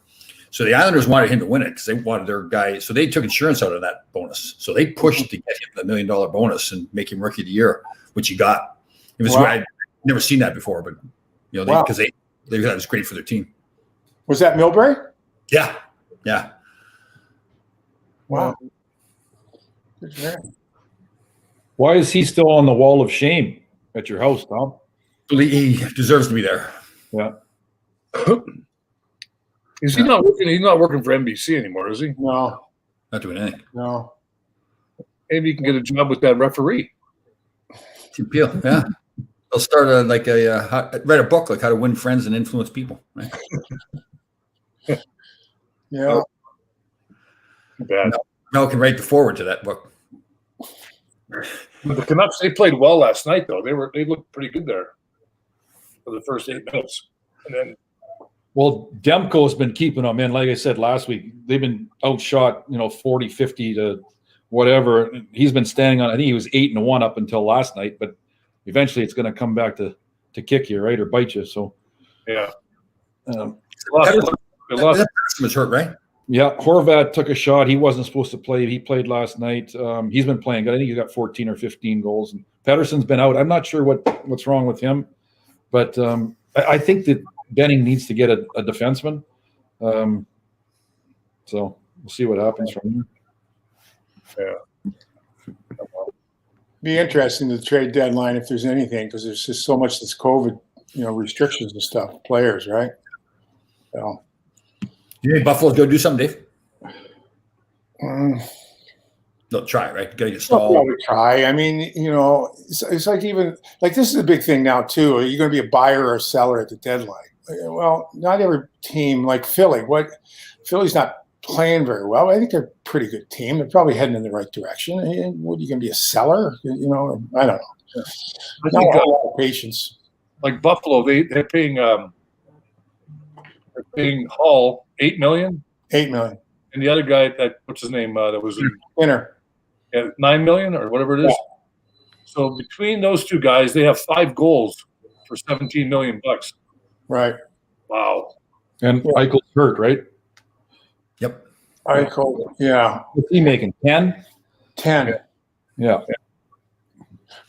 So the Islanders wanted him to win it because they wanted their guy. So they took insurance out of that bonus. So they pushed to get him the $1 million bonus and make him rookie of the year, which he got. It was Wow. I'd never seen that before, but Wow. because they thought it was great for their team. Was that Milbury? Yeah. Wow. Good for him. Why is he still on the wall of shame at your house, Tom? He deserves to be there. Yeah. Is he not working? He's not working for NBC anymore, is he? No, Not doing anything. no. Maybe he can get a job with that referee. Tim Peel, yeah. They'll start write a book like how to win friends and influence people. Right? Yeah. Bad. Mel can write the forward to that book. But the Canucks, they played well last night, though. They looked pretty good there for the first 8 minutes, and then. Well, Demko's been keeping them in. Like I said last week, they've been outshot, 40, 50 to whatever. He's been standing on, I think he was 8-1 up until last night, but eventually it's going to come back to kick you, right? Or bite you. So, Yeah. They lost. Was hurt, right? Yeah. Horvat took a shot. He wasn't supposed to play. He played last night. He's been playing good. I think he got 14 or 15 goals. And Pettersson's been out. I'm not sure what's wrong with him, but I think that Benning needs to get a defenseman. So we'll see what happens from there. Yeah. Be interesting to the trade deadline if there's anything, because there's just so much that's COVID, restrictions and stuff. Players, right? So, You think Buffalo's going to do something, Dave? mm, They'll try, right? Got to get I'll stalled. probably try. I mean, it's like even like this is a big thing now too. Are you going to be a buyer or a seller at the deadline? Well, not every team like Philly. Philly's not playing very well. I think they're a pretty good team. They're probably heading in the right direction. What are you going to be a seller? I don't know. I Not think, a lot of patience. like Buffalo, they're paying Hall $8 million, $8 million. and the other guy what's his name that was in Winner. $9 million or whatever it is. Yeah. So between those two guys, they have 5 goals for $17 million. Right. Wow. And Yeah. Eichel's hurt, right? Yep. Eichel, yeah. What's he making? 10? 10. Yeah.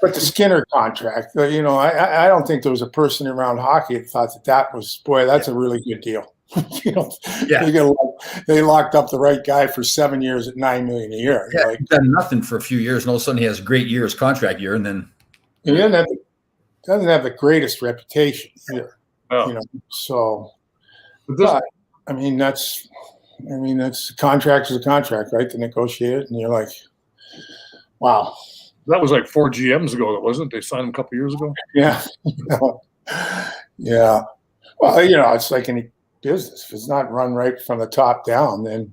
But the Skinner contract, I don't think there was a person around hockey that thought that was, boy, that's a really good deal. Yeah. They locked up the right guy for 7 years at $9 million a year. Yeah, Like, he's done nothing for a few years, and all of a sudden he has a great year's contract year, and then he doesn't have the greatest reputation either. Oh. So, But this- but, that's a contract is a contract, right? To negotiate it, and you're like, wow. that was like 4 GMs ago, wasn't it? They signed him a couple years ago. Yeah. Yeah. Well, it's like any business. If it's not run right from the top down, then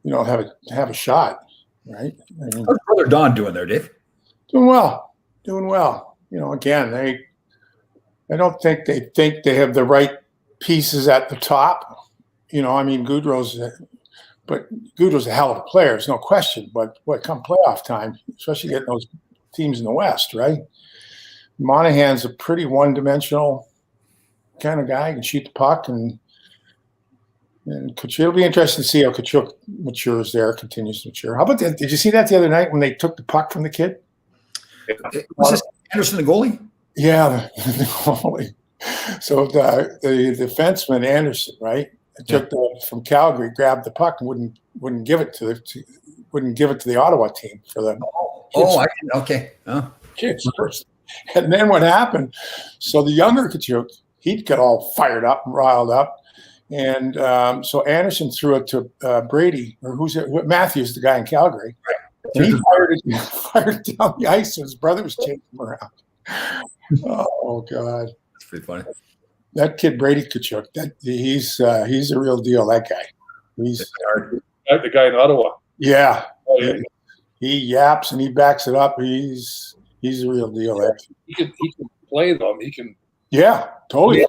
you don't have a shot, right? how's brother Don doing there, Dave? Doing well. Again, I don't think they have the right pieces at the top. Goudreau's a hell of a player, there's no question. But come playoff time, especially getting those teams in the West, right? Monahan's a pretty one-dimensional kind of guy. He can shoot the puck, and it'll be interesting to see how Kachuk matures there, continues to mature. How about that? Did you see that the other night when they took the puck from the kid? Was this Anderson the goalie? Yeah, the goalie. So the defenseman Anderson, right, took from Calgary, grabbed the puck and wouldn't give it to the Ottawa team for the Okay. Oh. kids first. And then what happened? So the younger Kachuk, he'd get all fired up and riled up, and so Anderson threw it to Brady, or Matthews, the guy in Calgary, and he fired it down the ice, and his brother was chasing him around. Oh God, That's pretty funny. that kid Brady Kachuk, he's a real deal. That guy, The guy in Ottawa. yeah. Oh, yeah. He yaps and he backs it up. He's a real deal. He can play them. He can. Yeah, totally.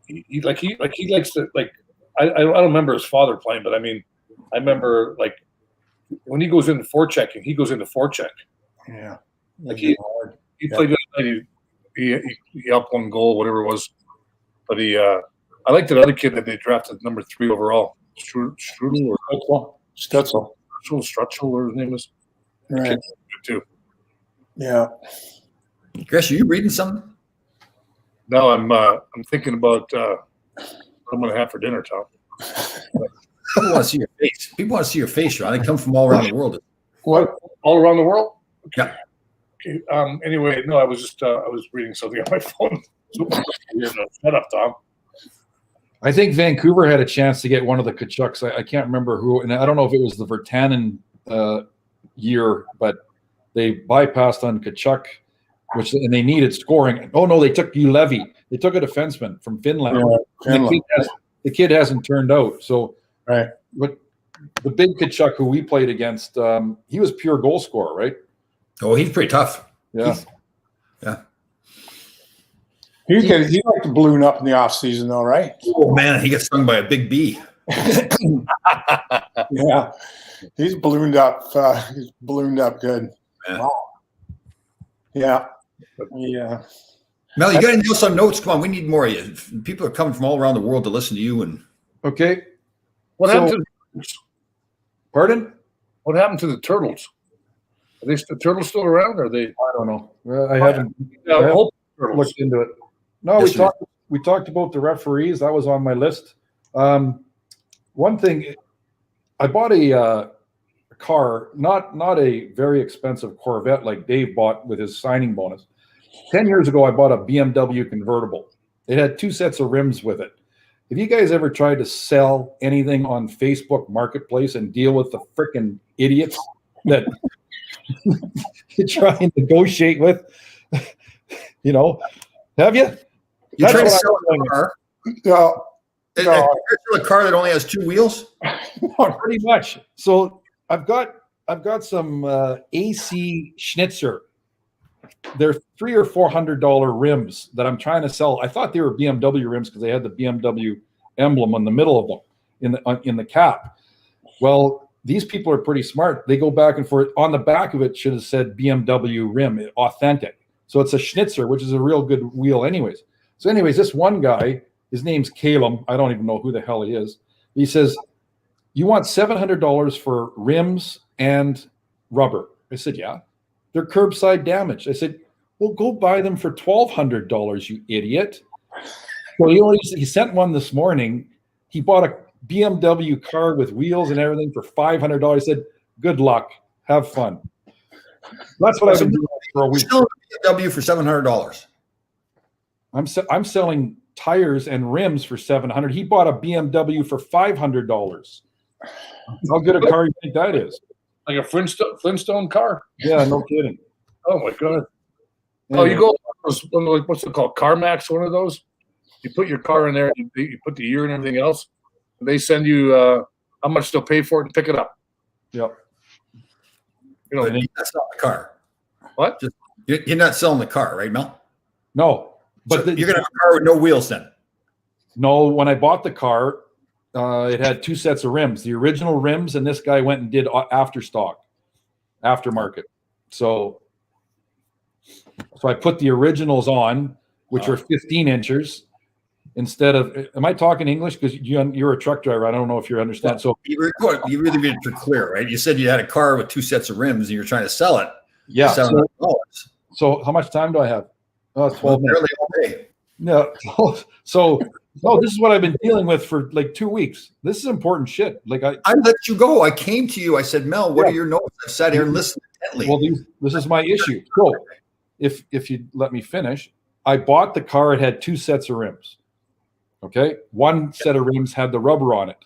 He likes to like. I don't remember his father playing, but I remember like when he goes into forechecking, he goes into forecheck. Yeah, Like he played good night. He up 1 goal, whatever it was. But I like that other kid that they drafted number 3 overall, Strudel or Stutzel. Strutzel, whatever his name is. Right. Good too. Yeah. Chris, are you reading something? No, I'm thinking about what I'm going to have for dinner, Tom. People want to see your face. People want to see your face, Sean. They come from all around the world. What? All around the world? Yeah. Okay. Anyway, no, I was reading something on my phone. Shut up, Tom. I think Vancouver had a chance to get one of the Kachucks. I can't remember who, and I don't know if it was the Virtanen year, but they bypassed on Kachuk, and they needed scoring. Oh no, they took Levy. They took a defenseman from Finland. Finland. The kid hasn't turned out. So, Right. But the big Kachuk who we played against, he was pure goal scorer, right? Oh, he's pretty tough. Yeah. He like to balloon up in the off season though, right? Oh man, he got stung by a big bee. Yeah, he's ballooned up. He's ballooned up good. Yeah. Wow. Yeah. Yeah. Mel, you got to know some notes. Come on, we need more of you. People are coming from all around the world to listen to you. And Okay. What So- happened to Pardon? what happened to the turtles? Are the turtles still around? Or are they I don't know. I haven't hope turtles? looked into it. No, Yes, we talked about the referees. That was on my list. One thing, I bought a car, not a very expensive Corvette like Dave bought with his signing bonus. 10 years ago, I bought a BMW convertible. It had 2 sets of rims with it. Have you guys ever tried to sell anything on Facebook Marketplace and deal with the freaking idiots that you try and negotiate with? You know, have you? you're That's trying to what sell I'm doing. a car, No, a- No. a- a car that only has 2 wheels. Pretty much. So I've got some AC Schnitzer. They're $300 or $400 rims that I'm trying to sell. I thought they were BMW rims because they had the BMW emblem on the middle of them in the cap. Well, these people are pretty smart. They go back and forth. On the back of it should have said BMW rim, authentic. So it's a Schnitzer, which is a real good wheel, anyways. So, anyways, this one guy, his name's Caleb. I don't even know who the hell he is. He says, "You want $700 for rims and rubber?" I said, "Yeah." "They're curbside damage." I said, "Well, go buy them for $1,200, you idiot." Well, he sent one this morning. He bought a BMW car with wheels and everything for $500. I said, "Good luck. Have fun." That's what I've been doing for a week. Still a BMW for $700. I'm selling tires and rims for $700. He bought a BMW for $500. How good a car do you think that is? Like a Flintstone car? Yeah, no kidding. Oh my god! Oh, you go what's it called? CarMax, one of those. You put your car in there. You put the year and everything else. And they send you how much they'll pay for it and pick it up. Yep. You know, But that's not the car. what? You're not selling the car, right, Mel? No, but So you're gonna have a car with no wheels then. no. When I bought the car, it had 2 sets of rims, the original rims, and this guy went and did aftermarket. So I put the originals on, which are 15 inches instead of. Am I talking English? Because you're a truck driver. I don't know if you understand. So You really made it clear, right? You said you had a car with 2 sets of rims and you're trying to sell it. yeah. $700. So how much time do I have? Oh, 12 minutes. Barely all day. No. So no, this is what I've been dealing with for like 2 weeks. This is important shit. Like I let you go. I came to you. I said, Mel, what are your notes? I sat here and listened intently. well, this is my issue. So if you let me finish, I bought the car. It had 2 sets of rims. Okay. One set of rims had the rubber on it.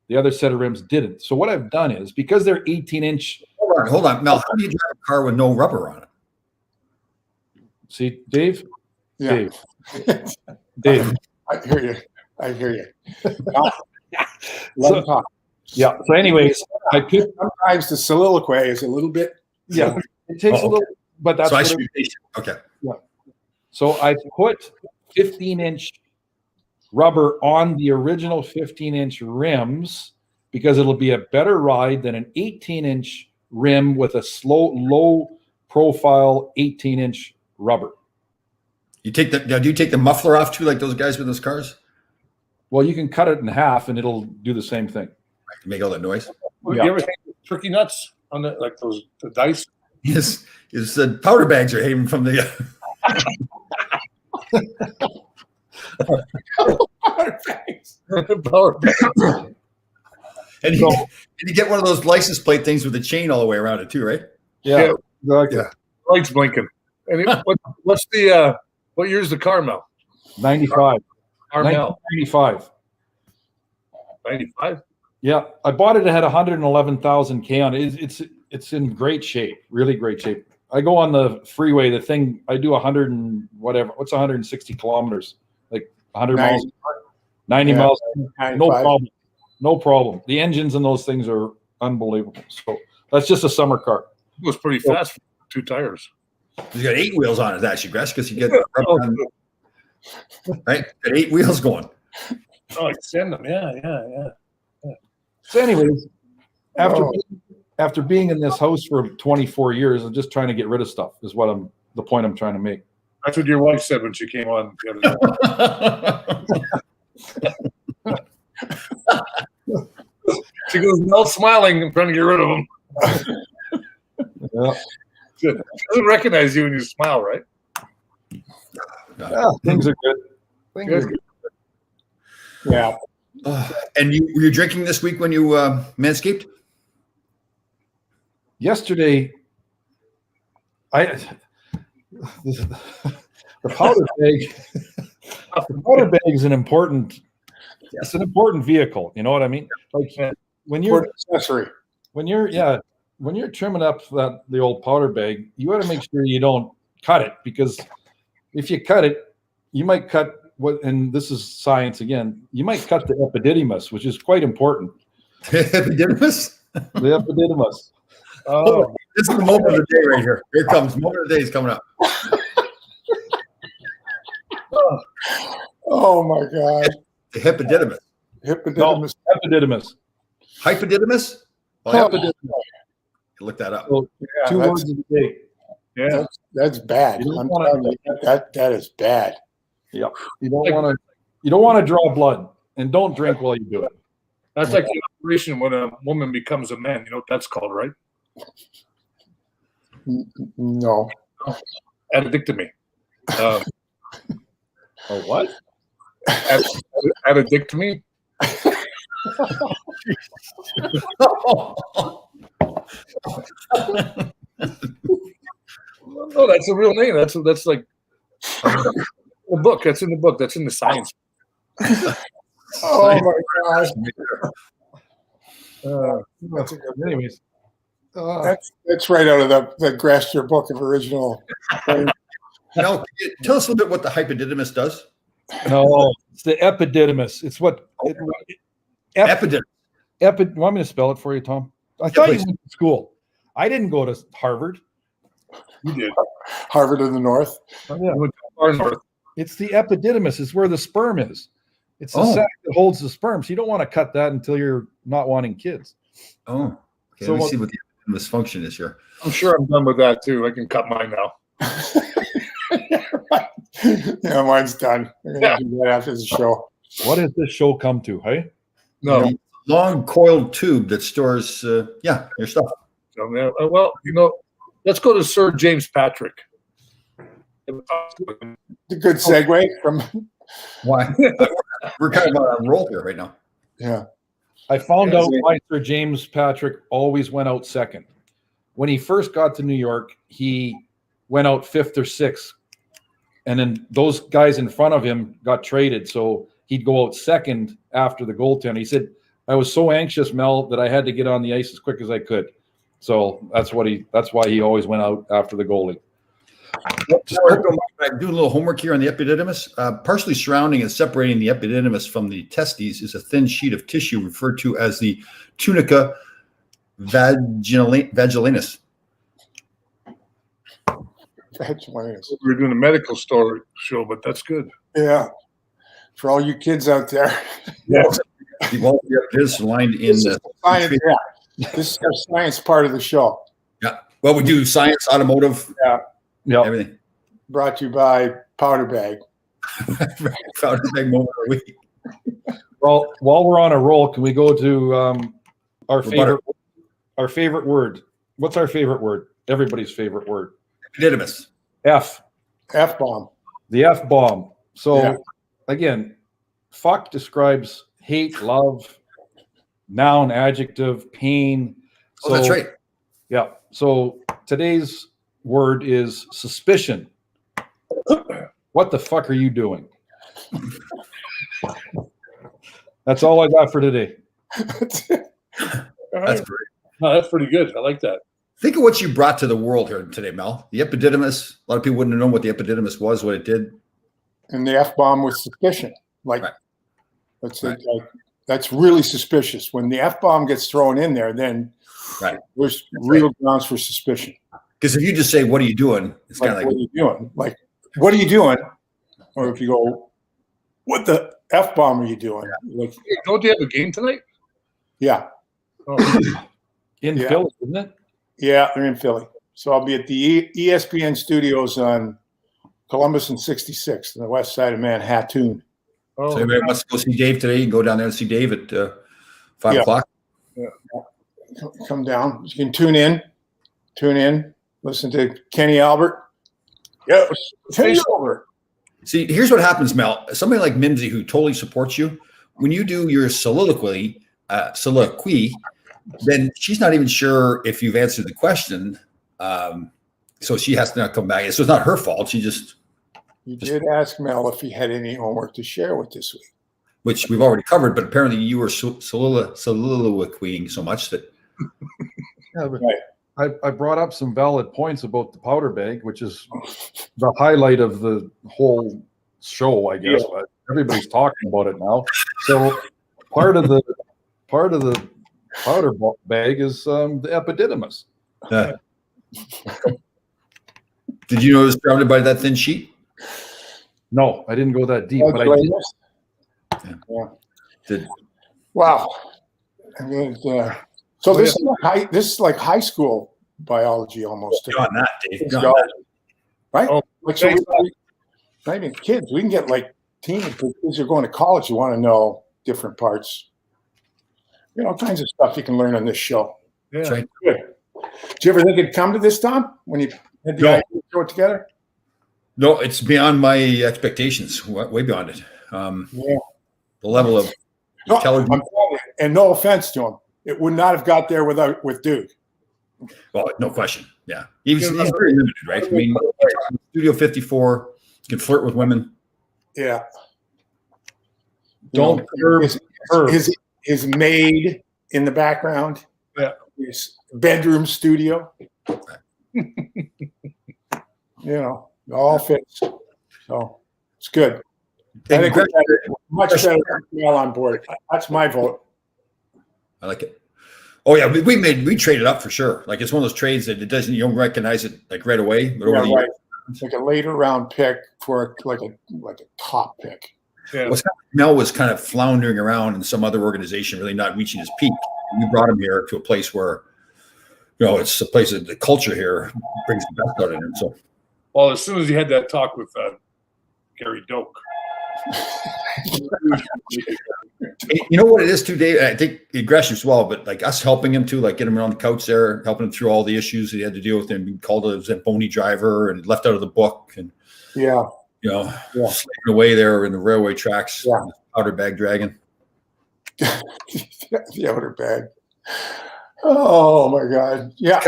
The other set of rims didn't. So what I've done is, because they're 18-inch. Hold on, Mel. How do you drive a car with no rubber on it? See, Dave? Yeah. Dave. I hear you. So- talk. Yeah. So anyways, I put, Sometimes the soliloquy is a little bit. yeah, it takes a Oh, little, but that's So I what should it- be patient. Okay. So I put 15-inch rubber on the original 15-inch rims because it'll be a better ride than an 18-inch rim with a low profile 18-inch rubber. Do you take the muffler off too, like those guys with those cars? Well, you can cut it in half and it'll do the same thing. Right, to make all that noise. You ever think of turkey nuts on the dice? His powder bags are hanging from the. Power. And you get one of those license plate things with a chain all the way around it too, right? Yeah, exactly. Yeah. Lights blinking. And what's the what year's the Carmel? 95. Carmel 95. 95. Yeah, I bought it. It had 111,000 K on it. It's in great shape, really great shape. I go on the freeway. The thing I do 100 and whatever. What's 160 kilometers? Like 100 miles, 90 Yeah. miles. No 95. problem. No problem. The engines in those things are unbelievable. So that's just a summer car. It was pretty fast. 2 tires. He's got 8 wheels on it, actually, Gress, because you get right. Got 8 wheels going. Oh, extend them. Yeah. So, anyways, Oh. after being in this house for 24 years, I'm just trying to get rid of stuff. Is the point I'm trying to make. That's what your wife said when she came on the other day. She goes, Mel smiling and trying to get rid of them. Yeah. Good. She doesn't recognize you when you smile, right? Yeah, things are good. Things are good. Yeah. And were you drinking this week when you manscaped? Yesterday, the powder bag. The powder bag is an important. It's an important vehicle. You know what I mean? Like when you're Accessory. when you're trimming up the old powder bag, you got to make sure you don't cut it, because if you cut it, you might cut what. And this is science again. You might cut the epididymis, which is quite important. Epididymis? The epididymis. Oh, This is the moment of the day right here. Here it comes. Moment of the day is coming up. Oh my God. The epididymis. Hippopotamus. Epididymis. Hypodidymis? Oh, Epididymis. Look that up. So, yeah, 2 words of the day. yeah. that's bad. You don't I'm wanna- telling you, that is bad. Yep. You don't want to draw blood, and don't drink while you do it. That's like the operation when a woman becomes a man. You know what that's called, right? No. Addictomy. Oh, what? Addictomy. No, that's a real name. That's like the book. That's in the book. That's in the science. Oh my gosh. Anyways, That's right out of the Graster book of original. Now, tell us a little bit what the hypodidymis does. no, it's the epididymis. It's what. Epididymis. Want me to spell it for you, Tom? I thought you please. went to school. I didn't go to Harvard. You did. Harvard in the North. Yeah. You went to far north. It's the epididymis. It's where the sperm is. It's the Oh. sac that holds the sperm. So you don't want to cut that until you're not wanting kids. Oh, okay. So Let me what- see what the epididymis function is here. I'm sure I'm done with that too. I can cut mine now. Yeah, mine's done. We're gonna Yeah. do that after the show. What has this show come to? Hey, No. Long coiled tube that stores, your stuff. So, yeah, well, let's go to Sir James Patrick. A good segue from Why? We're kind of on a roll here right now. yeah. I found Yeah, out so- why Sir James Patrick always went out second. When he first got to New York, he went out 5th or 6th. And then those guys in front of him got traded. So he'd go out second after the goaltender. He said, I was so anxious, Mel, that I had to get on the ice as quick as I could. So that's why he always went out after the goalie. I'm doing a little homework here on the epididymis. Partially surrounding and separating the epididymis from the testes is a thin sheet of tissue referred to as the tunica vaginis. That's hilarious. We were doing a medical story show, but that's good. Yeah. For all you kids out there. Well, it is lined in. This is the science, yeah. This is our science part of the show. Well, we do science, automotive, Yeah. everything. Brought to you by Powder Bag. Found a big moment of the week. Well, while we're on a roll, can we go to our Rebuttal. favorite word? What's our favorite word? Everybody's favorite word. Epididymis. F. F-bomb. The F bomb. So Yeah. again, fuck describes hate, love, noun, adjective, pain. Oh, that's right. Yeah. So today's word is suspicion. What the fuck are you doing? That's all I got for today. That's great. No, that's pretty good. I like that. Think of what you brought to the world here today, Mel. The epididymis. A lot of people wouldn't have known what the epididymis was, what it did. And the F-bomb was suspicion. Like, Right. that's really suspicious. When the F-bomb gets thrown in there, then Right. there's real grounds for suspicion. Because if you just say, "What are you doing?" It's kind of Like, like, what are you doing? Like, what are you doing? Or if you go, what the F bomb are you doing? Like, Hey, don't they have a game tonight? yeah, Oh, In Yeah. Philly, isn't it? yeah, they're in Philly. So I'll be at the ESPN studios on Columbus and 66th on the west side of Manhattan. oh, so everybody wants to go see Dave today. You can go down there and see Dave at 5 Yeah. o'clock. Come down. You can tune in, listen to Kenny Albert. Yeah, Kenny Albert. See, here's what happens, Mel. Somebody like Mimsy, who totally supports you, when you do your soliloquy, then she's not even sure if you've answered the question. So she has to not come back. So it's not her fault. She just, You did ask Mel if he had any homework to share with this week. which we've already covered, but apparently you were soliloquying so much that Yeah, but Right. I brought up some valid points about the powder bag, which is the highlight of the whole show, I guess. But everybody's talking about it now. So part of the powder bag is the epididymis. did you know it was surrounded by that thin sheet? No, I didn't go that deep, but I did. Yeah. Did Wow. I mean, so this is like high school biology almost. beyond that, Dave? It's Beyond that. Right? Oh, Like, so not even kids. We can get like teens. Kids are going to college. You want to know different parts. You know, all kinds of stuff you can learn on this show. yeah. That's right. Good. Did you ever think it'd come to this, Tom? When you had the No. idea to throw it together? No, it's beyond my expectations. Way beyond it. Yeah. The level of No, I'm intelligence. telling you, and no offense to him, it would not have got there with Duke. Well, no question. Yeah, he's very limited, right? I mean, Studio 54 can flirt with women. Yeah. Don't You know, curb. his maid in the background. Yeah. His bedroom studio. You know, it all fits. So it's good. I think we're much better Mel on board. That's my vote. I like it. Oh yeah, we traded up for sure. Like it's one of those trades that you don't recognize it like right away, but over the Yeah, right. years. It's like a later round pick for like a top pick. Yeah. Mel was kind of floundering around in some other organization, really not reaching his peak. And we brought him here to a place where, it's a place that the culture here brings the best out of him. So, Well, as soon as he had that talk with Gary Doak. you know what it is too, Dave? I think Gresh as well, but like us helping him too, like get him around the couch there, helping him through all the issues that he had to deal with, and being called a Zamboni driver and left out of the book, and Yeah. slaving away there in the railway tracks, Yeah. powder bag dragon. The outer bag. Oh my God. Yeah.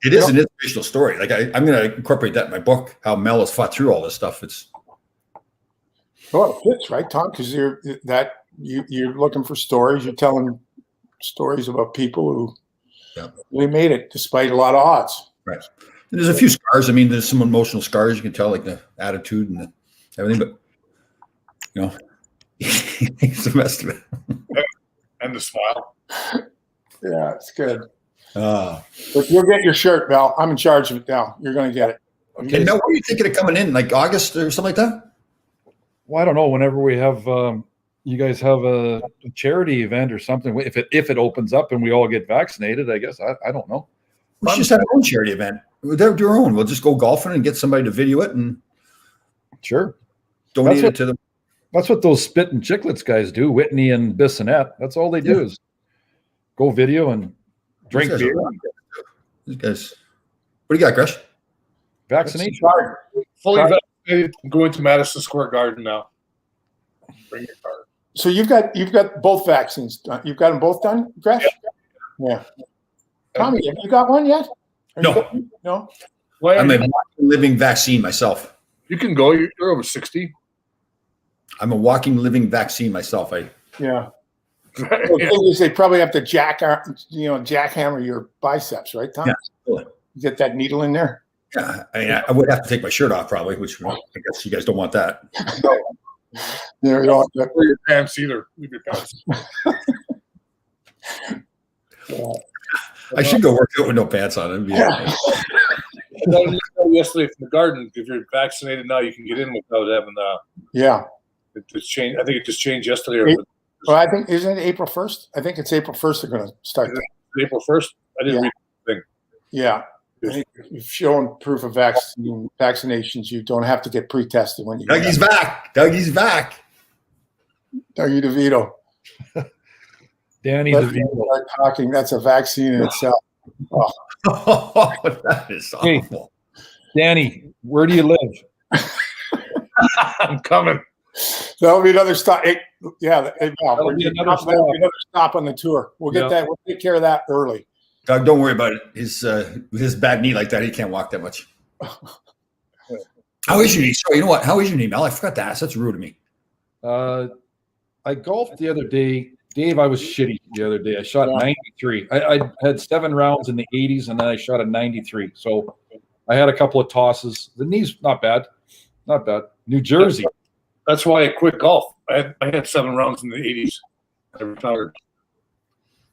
It is an inspirational story. Like I'm going to incorporate that in my book. How Mel has fought through all this stuff. Well, it fits, right, Tom? Because you're looking for stories. You're telling stories about people who really made it despite a lot of odds. Right. And there's a few scars. I mean, there's some emotional scars. You can tell, like the attitude and everything. But he's the best of it. And the smile. Yeah, it's good. But you'll get your shirt, Val. I'm in charge of it now. You're going to get it. And Mel, what are you thinking of coming in? Like August or something like that? Well, I don't know. Whenever we have, you guys have a charity event or something, if it opens up and we all get vaccinated, I guess I don't know. We should just have our own charity event. They'll do our own. We'll just go golfing and get somebody to video it and Sure, donate it to them. that's what those Spit and Chicklets guys do. Whitney and Bissonette. That's all they do is go video and drink These guys beer. These guys. What do you got, Gresh? Vaccination. Fully vaccinated. Going to Madison Square Garden now. Bring your card. So you've got both vaccines done. You've got them both done, Gresh? Yeah. Tommy, have you got one yet? No. No? Well, I'm a walking, living vaccine myself. you can go. You're over 60. I'm a walking, living vaccine myself. Yeah. The thing is, they probably have to jackhammer your biceps, right, Tom? Yeah, totally. You get that needle in there. Yeah, I mean, I would have to take my shirt off probably, which I guess you guys don't want that. There you go. Don't wear your pants either. Leave your pants. I should go work out with no pants on. It'd be got an email yesterday from the garden. If you're vaccinated now, you can get in without having Yeah. it just changed. I think it just changed yesterday. Or Well, I think, isn't it April 1st? I think it's April 1st they're going to start. April 1st. I didn't read the thing. Yeah. I think if you've shown proof of vaccinations, you don't have to get pre-tested when you get Dougie's back. Dougie's back. Dougie DeVito. Danny Let's DeVito. start talking. That's a vaccine in itself. Oh, Oh, that is Hey. awful. Danny, where do you live? I'm coming. that'll be another stop. Yeah, That'll be another stop. that'll be another stop on the tour. We'll get Yeah. that. We'll take care of that early. Doug, don't worry about it. With his bad knee like that, he can't walk that much. How is your knee? Sorry, you know what? How is your knee, Mel? I forgot to ask. That's rude of me. I golfed the other day. Dave, I was shitty the other day. I shot 93. I had 7 rounds in the 80s, and then I shot a 93. So I had a couple of tosses. The knee's not bad. Not bad. New Jersey. That's why I quit golf. I had 7 rounds in the 80s. I retired.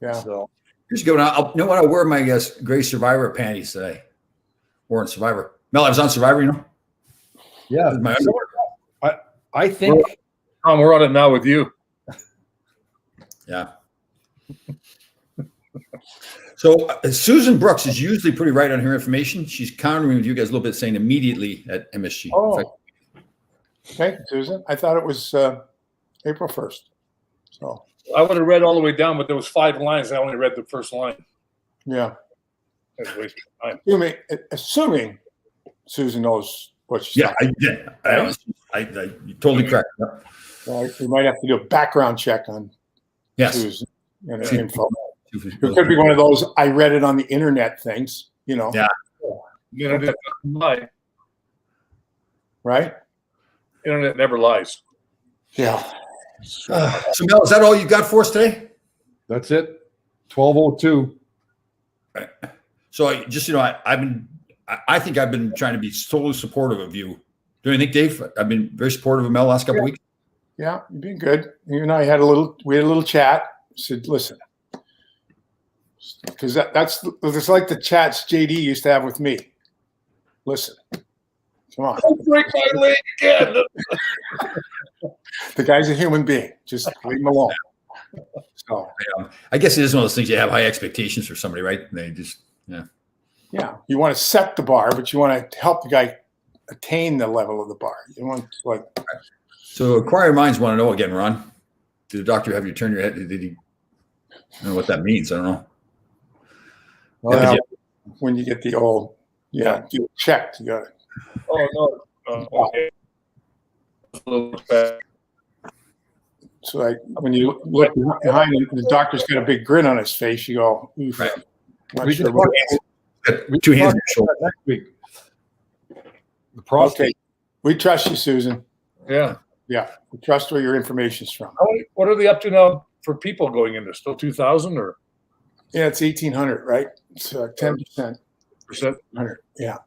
Yeah. So Here's a good one. You know what? I'll wear my gray Survivor panties today. Wore in Survivor. Mel, I was on Survivor, you know? yeah, With my underwear. I think Tom, we're on it now with you. Yeah. So Susan Brooks is usually pretty right on her information. She's countering with you guys a little bit, saying immediately at MSG. Oh. In fact, Thank you, Susan. I thought it was April 1st. So I would have read all the way down, but there was 5 lines. I only read the first line. yeah. That's a waste of time. Assuming Susan knows what she's yeah, talking I did. I you're totally correct. Yep. about. We might have to do a background check on Yes. Susan and her info. It could be one of those I read it on the internet things, you know. Yeah. Internet doesn't lie. Right? Internet never lies. Yeah. So Mel, is that all you got for us today? that's it. 12:02. So I think I've been trying to be totally supportive of you. Do you think, Dave? I've been very supportive of Mel last couple of weeks. Yeah, you've been good. You and I had a little chat. Said, listen, because that's like the chats JD used to have with me. Listen, come on. Don't break my leg again. The guy's a human being. Just leave him alone. So I guess it is one of those things you have high expectations for somebody, right? They just yeah, you want to set the bar, but you want to help the guy attain the level of the bar. You want like. So inquiring minds want to know again, Ron. Did the doctor have you turn your head? Did he? I don't know what that means. I don't know. Well, when you get the old, you checked. You got it. Oh, no. Okay. A little bit. So like when you look behind him, the doctor's got a big grin on his face. You go, oof, Right. not We sure can what- talk- Two hands on your talk shoulder. about that next week. The prostate. Okay, we trust you, Susan. Yeah. Yeah, we trust where your information's from. What are they up to now for people going in there? Still 2,000 or Yeah, it's 1,800, right? It's 10%. percent? 100, yeah,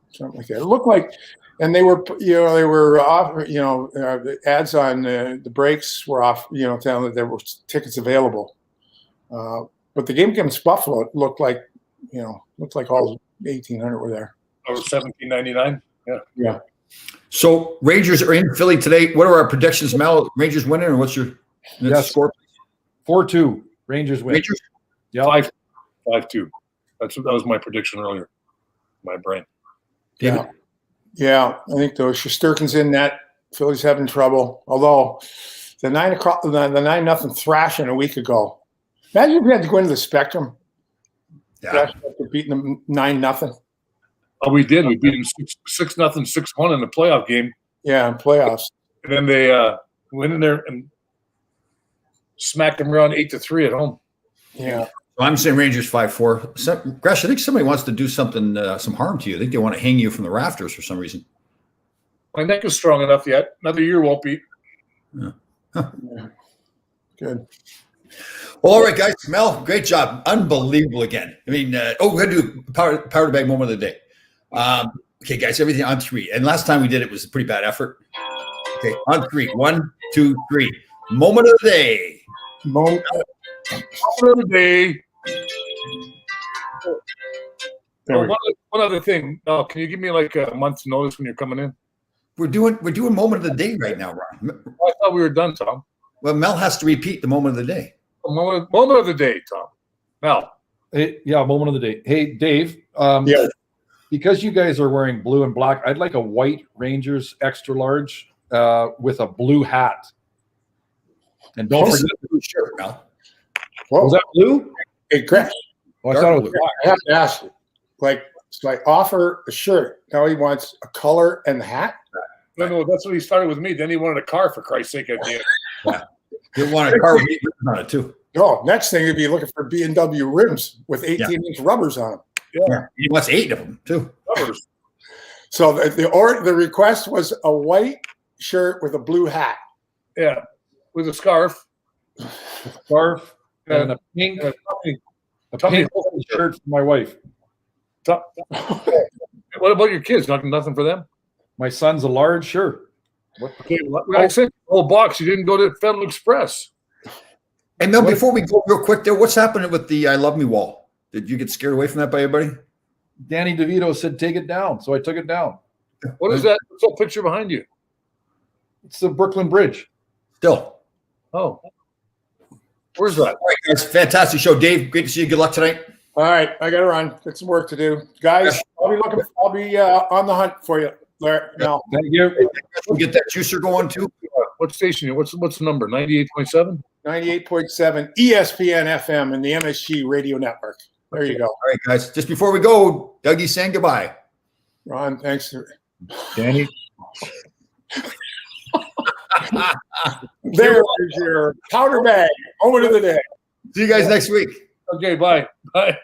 something like that. It looked like, and they were off. The ads on the breaks were off. Telling that there were tickets available. But the game against Buffalo looked like all 1,800 were there. Or 17.99? Yeah. So Rangers are in Philly today. What are our predictions, Mel? Rangers winning, or what's your score? 4-2. Rangers win. Rangers. Yeah. 5-2. That was my prediction earlier. My brain. David? Yeah. I think though Shesterkin's in net. Philly's having trouble. Although the 9-0 thrashing a week ago. Imagine if we had to go into the Spectrum. Yeah. Thrash after beating them 9-0. Oh, we did. We beat them 6-0, 6-1 in the playoff game. Yeah, in playoffs. And then they went in there and smacked them around 8-3 at home. Yeah. So I'm saying Rangers 5-4. Gresh, I think somebody wants to do something, some harm to you. I think they want to hang you from the rafters for some reason. My neck is strong enough yet. Another year won't be. Yeah. Good. Well, all right, guys. Mel, great job. Unbelievable again. I mean, we're going to do power to bag moment of the day. Okay, guys, everything on 3. And last time we did it was a pretty bad effort. Okay, on 3. 1, 2, 3. Moment of the day. Moment of the day. There Oh, we go. one other thing. Can you give me like a month's notice when you're coming in? We're doing moment of the day right now, Ron. I thought we were done, Tom. Well, Mel has to repeat the moment of the day. Moment of the day, Tom. Mel. Hey, yeah, moment of the day. Hey, Dave. Yeah. Because you guys are wearing blue and black, I'd like a white Rangers extra large with a blue hat. And don't This is forget, a blue shirt, Mel. Whoa. was that blue? Hey, Chris, Oh, I thought it was Dark black. I have to ask you. Like, so I offer a shirt. Now he wants a color and the hat. No, that's what he started with me. Then he wanted a car, for Christ's sake, at the end. You want a car with ribbons on it too. No, next thing he'd be looking for B&W rims with 18-inch rubbers on them. Yeah. He wants 8 of them too. Covers. So the request was a white shirt with a blue hat. Yeah, with a scarf. Scarf Yeah. and a pink, And a Tommy pink Hilfiger shirt for my wife. What about your kids? Nothing for them? My son's a large shirt. Okay, I sent you the whole box. You didn't go to Federal Express. And Mel, before we go real quick there, what's happening with the I Love Me wall? Did you get scared away from that by anybody? Danny DeVito said take it down, so I took it down. What is that? What's that picture behind you? It's the Brooklyn Bridge. Still. Oh, where's that? All right, guys. Fantastic show. Dave, great to see you. Good luck tonight. All right, I got to run. Got some work to do, guys. I'll be on the hunt for you, Larry. No, Thank you. We'll get that juicer going too. What station? What's the number? 98.7. 98.7 ESPN FM and the MSG Radio Network. There you go, All right, guys. Just before we go, Dougie's saying goodbye. Ron. Thanks. Danny. There's your powder bag. Moment of the day. See you guys next week. Okay, bye. Bye.